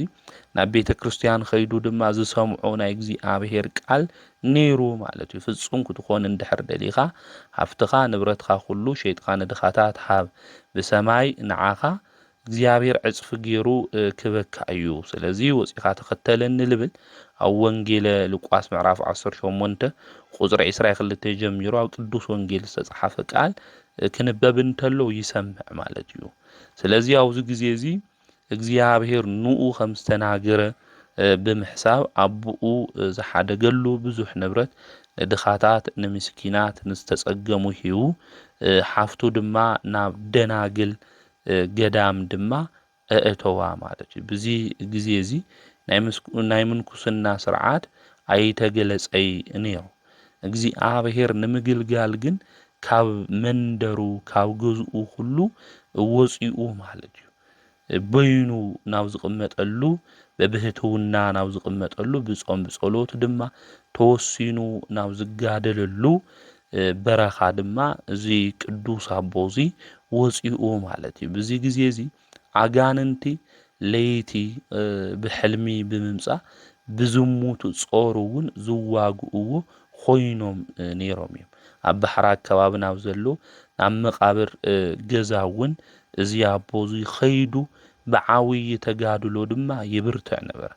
ናብ ቤተ ክርስቲያን ከይዱ ድማ ዝሰምዖ ናይ እግዚኣብሔር ቃል ነይሩ ማለት እዩ። ፍጹም ክትኮን እንድሕር ደሊኻ ሃፍትኻ ንብረትኻ ኩሉ ሸይጥካ ንድኻታት ሃብ ብሰማይ ንዓኻ እግዚአብሔር ዕጽፍ ገይሩ ክበካ እዩ ስለዚ ወፂኻ ተኸተለኒ ልብል ኣብ ወንጌል ሉቃስ ምዕራፍ 18 ቁጽሪ 22 ጀሚሩ ኣብ ቅዱስ ወንጌል ዝተጻሕፈ ቃል ክንበብ እንተሎ ይሰምዕ ማለት እዩ ስለዚ ኣብዚ ግዜ እዚ እግዚአብሔር ንኡ ከም ዝተናገረ ብምሕሳብ አቡኡ ዝሓደገሉ ብዙሕ ንብረት ንድኻታት ንምስኪናት ንዝተጸገሙ ሂቡ ሓፍቱ ድማ ናብ ደናግል ገዳም ድማ እእተዋ ማለት እዩ በዚ ግዜ እዚ ናይ ምንኩስና ስርዓት ኣይተገለጸይ እንዮ እግዚአብሔር ንምግልጋል ግን ካብ መንደሩ ካብ ገዝኡ ሁሉ ወፂኡ ማለት እዩ በይኑ ናብ ዝቕመጠሉ በብህትውና ናብ ዝቕመጠሉ ብጾም ብጸሎት ድማ ተወሲኑ ናብ ዝጋደለሉ በረኻ ድማ እዚ ቅዱስ አቦዚ ወፂኡ ማለት እዩ በዚ ግዜ እዚ አጋንንቲ ለይቲ ብሕልሚ ብምምጻ ብዝሙት ጾሩውን ዝዋግኡዎ ኮይኖም ነይሮም እዮም ኣብ ባሕራ ከባቢ ናብ ዘሎ ናብ መቃብር ገዛውን እዚ አቦዚ ኸይዱ ብዓውይ ተጋድሎ ድማ ይብርትዕ ነበር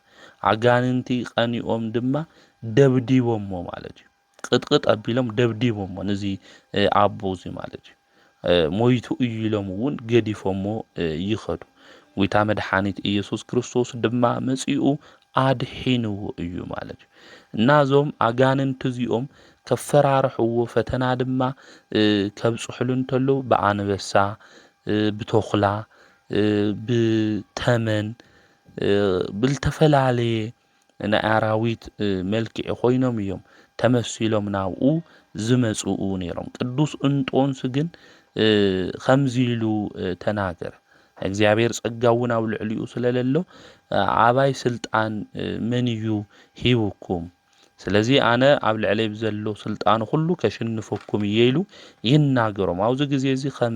አጋንንቲ ቀኒኦም ድማ ደብዲቦሞ ማለት እዩ ቅጥቅጥ አቢሎም ደብዲቦሞ ነዚ አቦዚ ማለት እዩ ሞይቱ ኢሎምውን ገዲፎሞ ይኸዱ ወይታ መድኃኒት ኢየሱስ ክርስቶስ ድማ መጺኡ አድሒንዎ እዩ ማለት እዩ እናዞም አጋንንቲ እዚኦም ከፈራርሕዎ ፈተና ድማ ከብጽሕሉ እንተሎ በአንበሳ ብተኹላ ብተመን ብልተፈላለየ ናይ አራዊት መልክዕ ኮይኖም እዮም ተመሲሎም ናብኡ ዝመጽኡ ነይሮም ቅዱስ እንጦንስ ግን ከምዚሉ ተናገረ እግዚአብሔር ጸጋውን ኣብ ልዕሊኡ ስለለሎ አባይ ስልጣን መንዩ ሂብኩም ስለዚ አነ ኣብ ልዕለይ ዘሎ ስልጣን ሁሉ ከሽንፈኩም ኢሉ ይናገሮም ኣብዚ ግዜ እዚ ከም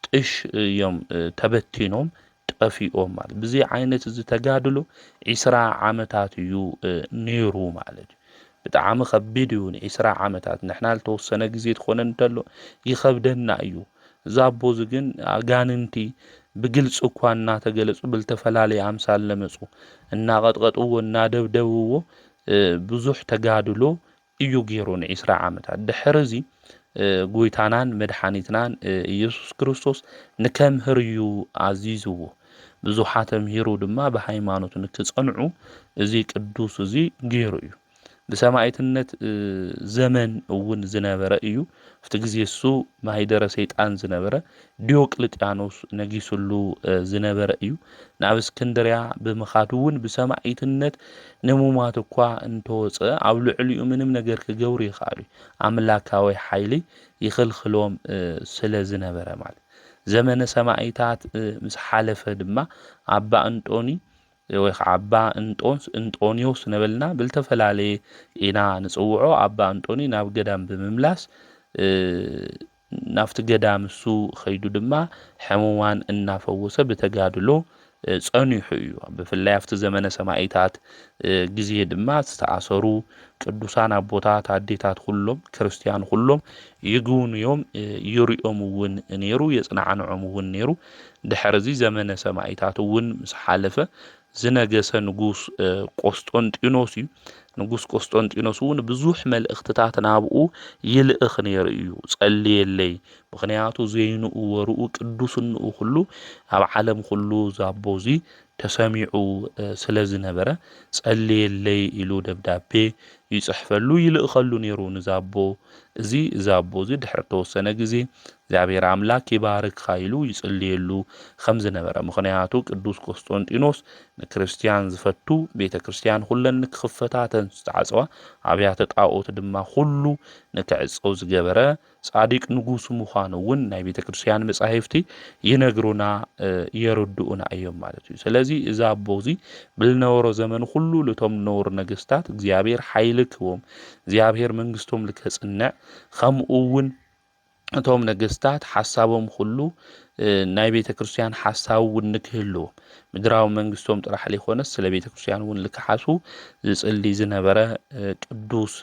ጥሽ እዮም ተበቲኖም ጠፊኦም ማለት በዚ ዓይነት እዚ ተጋድሎ 20 ዓመታት እዩ ነይሩ ማለት ብጣዕሚ ከቢድ እዩ 20 ዓመታት ንሕና ልተወሰነ ግዜ ትኾነ እንተሎ ይኸብደና እዩ ዛቦዝ ግን አጋንንቲ ብግልጽ እኳ እናተገለጹ ብልተፈላለየ አምሳል ለመጹ እናቀጥቀጥዎ እናደብደብዎ ብዙሕ ተጋድሎ እዩ ገይሩ 20 ዓመታት ድሕርዚ ጎይታናን መድኃኒትናን ኢየሱስ ክርስቶስ ንከምህር እዩ አዚዝዎ ብዙሓት ተምሂሩ ድማ በሃይማኖት ንክጸንዑ እዚ ቅዱስ እዚ ገይሩ እዩ በሰማዕትነት ዘመን እውን ዝነበረ እዩ ፍቲ ግዜ እሱ ማይደረ ሰይጣን ዝነበረ ዲዮቅልጥያኖስ ነጊሱሉ ዝነበረ እዩ ናብ እስክንድርያ ብምኻድውን በሰማዕትነት ንሙማት እኳ እንተወፀ ኣብ ልዕሊኡ ምንም ነገር ክገብሩ ይኽአሉ አምላካዊ ኃይሊ ይኽልኽሎም ስለ ዝነበረ ማለት ዘመነ ሰማዕታት ምስ ሓለፈ ድማ አባ እንጦኒ ወይ አባ እንጦንስ እንጦኒዮስ ነበልና ብልተፈላለየ ኢና ንጽውዖ አባ እንጦኒ ናብ ገዳም ብምምላስ ናፍቲ ገዳም እሱ ኸይዱ ድማ ሕሙማን እናፈወሰ በተጋድሎ ጸኒሑ እዩ ብፍላይ afti ዘመነ ሰማዕታት ግዜ ድማ ዝተኣሰሩ ቅዱሳን አቦታት አዴታት ሁሉም ክርስቲያን ሁሉም ይጉንዮም ይሪኦም እውን ነይሩ የጽናዓንዖም እውን ነይሩ ድሕርዚ ዘመነ ሰማዕታት እውን ምስ ሓለፈ ዝነገሰ ንጉስ ቆስጦንጢኖስ እዩ ንጉስ ቆስጦንጢኖስ እውን ብዙሕ መልእኽትታት ናብኡ ይልእኽ ነይሩ እዩ ጸልየለይ ምኽንያቱ ዘይንኡ ወርኡ ቅዱስንኡ ሁሉ ኣብ ዓለም ሁሉ ዛቦዚ ተሰሚዑ ስለ ዝነበረ ጸልየለይ ኢሉ ደብዳቤ ይጽሕፈሉ ይልእኸሉ ነይሩ ንዛቦ እዚ ዛቦዚ ድሕሪ ተወሰነ ግዜ እግዚአብሔር አምላክ ይባርክ ኃይሉ ይጽልየሉ ከም ዝነበረ ምኽንያቱ ቅዱስ ቆስጦንጢኖስ ንክርስቲያን ዝፈቱ ቤተ ክርስቲያን ሁለን ክኽፈታተን ዝተዓጽዋ አብያተ ጣዖት ድማ ሁሉ ንክዕጸው ዝገበረ ጻዲቅ ንጉስ ምዃኑ እውን ናይ ቤተ ክርስቲያን መጻሕፍቲ ይነግሩና የረድኡና እዮም ማለት እዩ ስለዚ እዚ አቦዚ ብልነበሮ ዘመን ሁሉ ለቶም ኖር ነገስታት እግዚአብሔር ኃይል ክቦም እግዚአብሔር መንግስቶም ልከጽንዕ ከምኡውን እቶም ነገስታት ሐሳቦም ሁሉ ናይ ቤተ ክርስቲያን ሐሳብ ንክህሉ ምድራው መንግስቶም ጥራሕ ሊኾነስ ስለ ቤተ ክርስቲያን እውን ልክሓሱ ዝጽሊ ዝነበረ ቅዱስ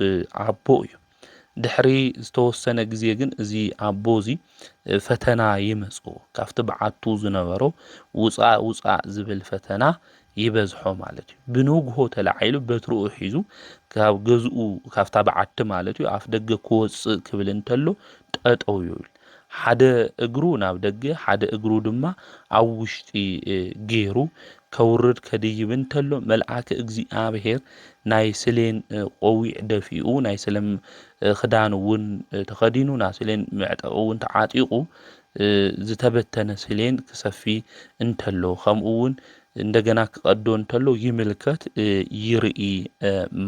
አቦ እዩ ድሕሪ ዝተወሰነ ግዜ ግን እዚ ኣቦዚ ፈተና ይመጽኦ ካብቲ በዓቱ ዝነበሮ ውፃእ ዝብል ፈተና ይበዝሖ ማለት እዩ ብንግሆ ተላዓይሉ በትሩ ሒዙ ካብ ገዝኡ ካብታ በዓቲ ማለት እዩ ኣፍ ደገ ክወፅእ ክብል እንተሎ ጠጠው ይብል ሓደ እግሩ ናብ ደገ ሓደ እግሩ ድማ ኣብ ውሽጢ ገይሩ ከውርድ ከድይብ እንተሎ መልአከ እግዚአብሔር ናይ ስሌን ቆዊዕ ደፊኡ ናይ ስለም ክዳን እውን ተኸዲኑ ናይ ስሌን ምዕጠቕ እውን ተዓጢቑ ዝተበተነ ስሌን ክሰፊ እንተሎ ከምኡ እውን እንደገና ክቀዶ እንተሎ ይምልከት ይርኢ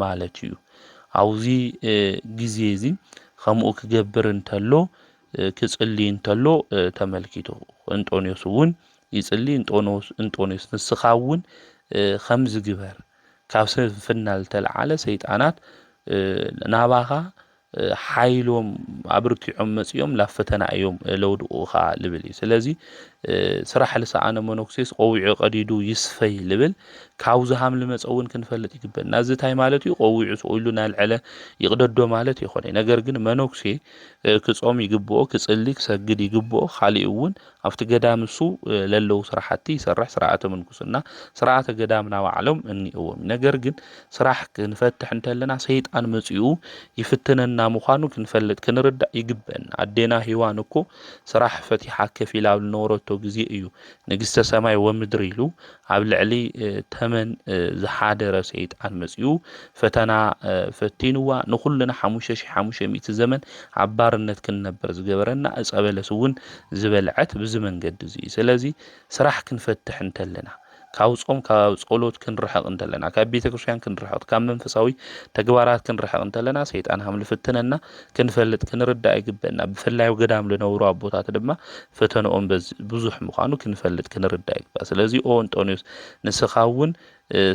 ማለት እዩ አውዚ ግዜ እዚ ከምኡ ክገብር እንተሎ ክጽሊ እንተሎ ተመልኪቶ እንጦንዮስ እውን ይጽሊ እንጦንዮስ ንስኻውን ከም ዝግበር ካብ ስንፍና ዝተልዓለ ሰይጣናት ናባኻ ሓይሎም አብርቲዖም መጽዮም ላፈተና እዮም ለውድኡኻ ልብል ስለዚ ስራሕ ልሰኣነ መነኩሴስ ቆዊዑ ቀዲዱ ይስፈይ ልብል ካብዝሃም ልመጸውን ክንፈልጥ ይግበና ዝታይ ማለት እዩ ቆዊዑ ሰኢሉ ናልዕለ ይቅደዶ ማለት ይኾነ ነገር ግን መነኩሴ ክጾም ይግብኦ ክጽሊ ክሰግድ ይግብኦ खाሊኡ እውን ኣብቲ ገዳምሱ ለለው ስራሕቲ ይሰርሕ ስርዓተ ምንኩስና ስርዓተ ገዳምና ባዕሎም እንይዎም ነገር ግን ስራሕ ክንፈትሕ እንተለና ሰይጣን መጽኡ ይፍትነና ምዃኑ ክንፈልጥ ክንርዳእ ይግበን አዴና ሂዋን እኮ ስራሕ ፈቲሓ ከፊላ ብልነበረቶ ግዜ እዩ ንግስተ ሰማይ ወምድር ኢሉ ኣብ ልዕሊ ተመን ዝሓደረ ሰይጣን መጽኡ ፈተና ፈቲንዋ ንኹልና 5500 ዘመን አባርነት ክንነበር ዝገበረና እጸበለስ እውን ዝበልዐት ብዚ መንገዲ እዚ ስለዚ ስራሕ ክንፈትሕ እንተለና ካብ ጾም ካብ ጸሎት ክንርሕቕ እንተለና ካብ ቤተ ክርስቲያን ክንርሕቕ ካብ መንፈሳዊ ተግባራት ክንርሕቕ እንተለና ሰይጣን ሃም ልፍትነና ክንፈልጥ ክንርዳእ ይግበና ብፍላይ ገዳም ለነብሩ አቦታት ድማ ፈተናኦም ብዙሕ ምዃኑ ክንፈልጥ ክንርዳእ ይግባ ስለዚ ኦ እንጦንዮስ ንስኻውን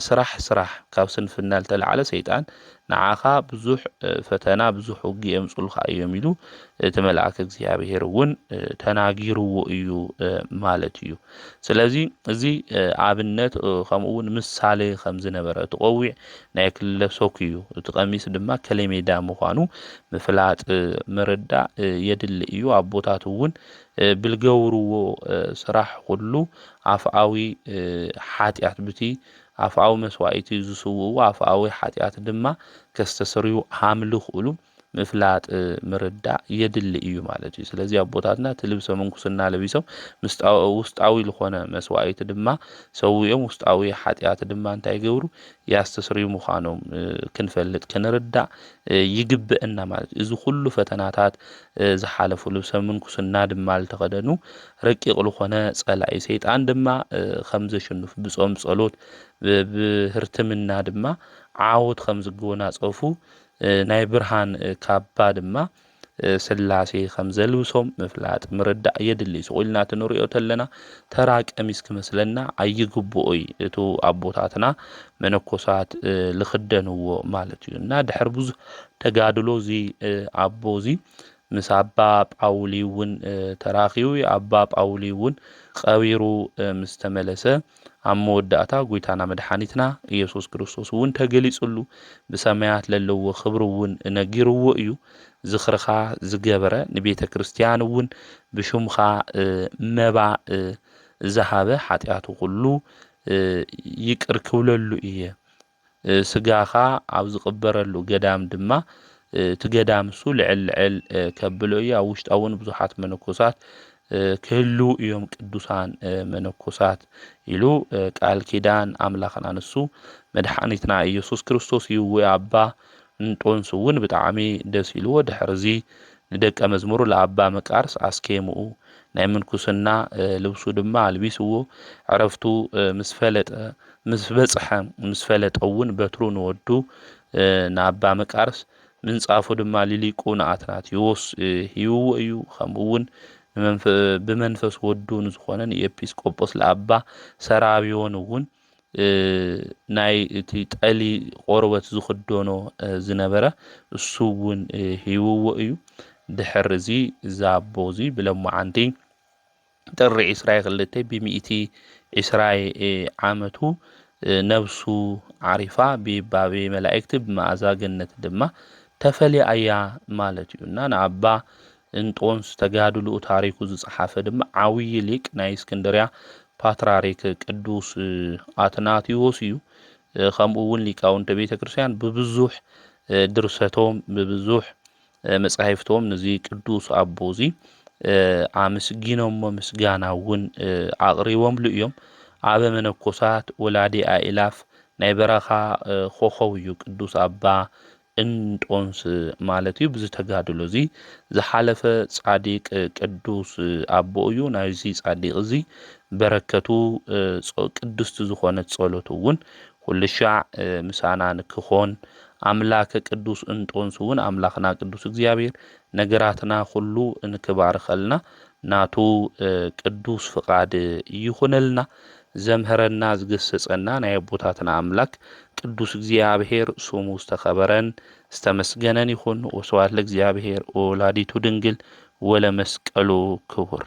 ስራሕ ካብ ስንፍና ዝተልዓለ ሰይጣን ንዓኻ ብዙሕ ፈተና ብዙሕ ውጊ የምጽልኻ እዮም ኢሉ እቲ መልአክ እግዚአብሔር እውን ተናጊርዎ እዩ ማለት እዩ ስለዚ እዚ ኣብነት ከምኡ እውን ምሳሌ ከም ዝነበረ ተቆዊዕ ናይ ክለሶክ እዩ እቲ ቀሚስ ድማ ከለሜዳ ምዃኑ ምፍላጥ መረዳ የድል እዩ አቦታት እውን ብልገብርዎ ስራሕ ሁሉ አፍአዊ ሓጢአት ብቲ አፍአዊ መስዋዕቲ ዝስውኡ አፍአዊ ሓጢአት ድማ ከስተሰርዩ ሃምልኽሉ ምፍላጥ መረዳ የድል እዩ ማለት እዩ ስለዚ አቦታትና ትልብሰ መንኩስና ለቢሶም ውስጣዊ ለኾነ መስዋዕቲ ድማ ሰውዮም ውስጣዊ ሓጢአት ድማ እንታይ ይገብሩ ያስተሰርዩ ምዃኖም ክንፈልጥ ክንርዳእ ይግብእና ማለት እዚ ሁሉ ፈተናታት ዝሓለፉ ልብሰ መንኩስና ድማ ዝተኸደኑ ረቂቕ ለኾነ ጸላኢ ሰይጣን ድማ ከም ዘሸንፍ ብጾም ጸሎት ብህርትምና ድማ ዓወት ከም ዝጎናጸፉ ናይ ብርሃን ካባ ድማ ስላሴ ከም ዘልብሶም ምፍላጥ ምርዳእ የድሊ ሰቂልና ትንሪኦ ተለና ተራ ቀሚስ ክመስለና ኣይግብኦይ እቱ አቦታትና መነኮሳት ልኽደንዎ ማለት እዩ እና ድሕር ብዙ ተጋድሎ እዚ አቦዚ ምስ አባ ጳውሊ እውን ተራኺቡ አባ ጳውሊ እውን ቀቢሩ ምስ ተመለሰ ኣብ መወዳእታ ጎይታና መድኃኒትና ኢየሱስ ክርስቶስ እውን ተገሊጹሉ ብሰማያት ለለዎ ክብሪ እውን ነጊርዎ እዩ ዝኽርኻ ዝገበረ ንቤተ ክርስቲያን እውን ብሹምኻ መባ ዝሃበ ሓጢአቱ ሁሉ ይቅር ክብለሉ እየ ስጋኻ ኣብ ዝቕበረሉ ገዳም ድማ ትገዳም እሱ ልዕል ከብሎ እዩ ኣብ ውሽጣ እውን ብዙሓት መነኮሳት ክህሉ እዮም ቅዱሳን መነኮሳት ኢሉ ቃል ኪዳን አምላኽና ንሱ መድኃኒትና ኢየሱስ ክርስቶስ እዩ አባ እንጦንስ እውን ብጣዕሚ ደስ ኢልዎ ድሕርዚ ንደቀ መዝሙሩ ለአባ መቃርስ አስኬምኡ ናይ ምንኩስና ልብሱ ድማ አልቢስዎ ዕረፍቱ ምስ ፈለጠ ምስ በጽሐ ምስ ፈለጠ እውን በትሩ ንወዱ ንአባ መቃርስ ምንጻፉ ድማ ሊሊቁ ንአትናቴዎስ ሂብዎ እዩ ከምኡ እውን ብመንፈስ ወዱን ዝኾነን የኤጲስቆጶስ ለአባ ሰራቢዮን እውን ናይ እቲ ጠሊ ቆርበት ዝኽደኖ ዝነበረ እሱ እውን ሂብዎ እዩ ድሕር እዚ ዛቦዚ ብለማዓንቲ ጥሪ 22 ብ100 እስራኤ ዓመቱ ነብሱ ዓሪፋ ቢባቤ መላእክት ብማእዛ ገነት ድማ ተፈልያ ማለት እዩ እና ንኣባ እንጦንስ ተጋድልኡ ታሪኩ ዝጸሓፈ ድማ ዓብይ ሊቅ ናይ እስክንድርያ ፓትርያርክ ቅዱስ አትናቴዎስ እዩ። ከምኡ እውን ሊቃውንተ ቤተ ክርስቲያን ብብዙሕ ድርሰቶም ብብዙሕ መጻሕፍቶም ነዚ ቅዱስ ኣቦ እዚ ኣመስጊኖሞ ምስጋና እውን ኣቕሪቦምሉ እዮም። ኣበ መነኮሳት ወላዲ ኣእላፍ ናይ በረኻ ኮኸብ እዩ ቅዱስ ኣባ እንጦንስ ማለት እዩ። ብዝተጋድሎ እዚ ዝሓለፈ ጻዲቅ ቅዱስ ኣቦ እዩ። ናይዚ ጻዲቅ እዚ በረከቱ ቅድስቲ ዝኾነት ጸሎቱ እውን ኩሉ ሻዕ ምሳና ንክኾን ኣምላከ ቅዱስ እንጦንስ እውን ኣምላኽና ቅዱስ እግዚአብሔር ነገራትና ኩሉ እንክባርከልና ናቱ ቅዱስ ፍቃድ ይኹነልና። ዘምህረና ዝገሰጸና ናይ ኣቦታትና ኣምላክ ቅዱስ እግዚአብሔር ስሙ ዝተኸበረን ዝተመስገነን ይኹን። ወስብሐት ለእግዚአብሔር ወወላዲቱ ድንግል ወለመስቀሉ ክቡር።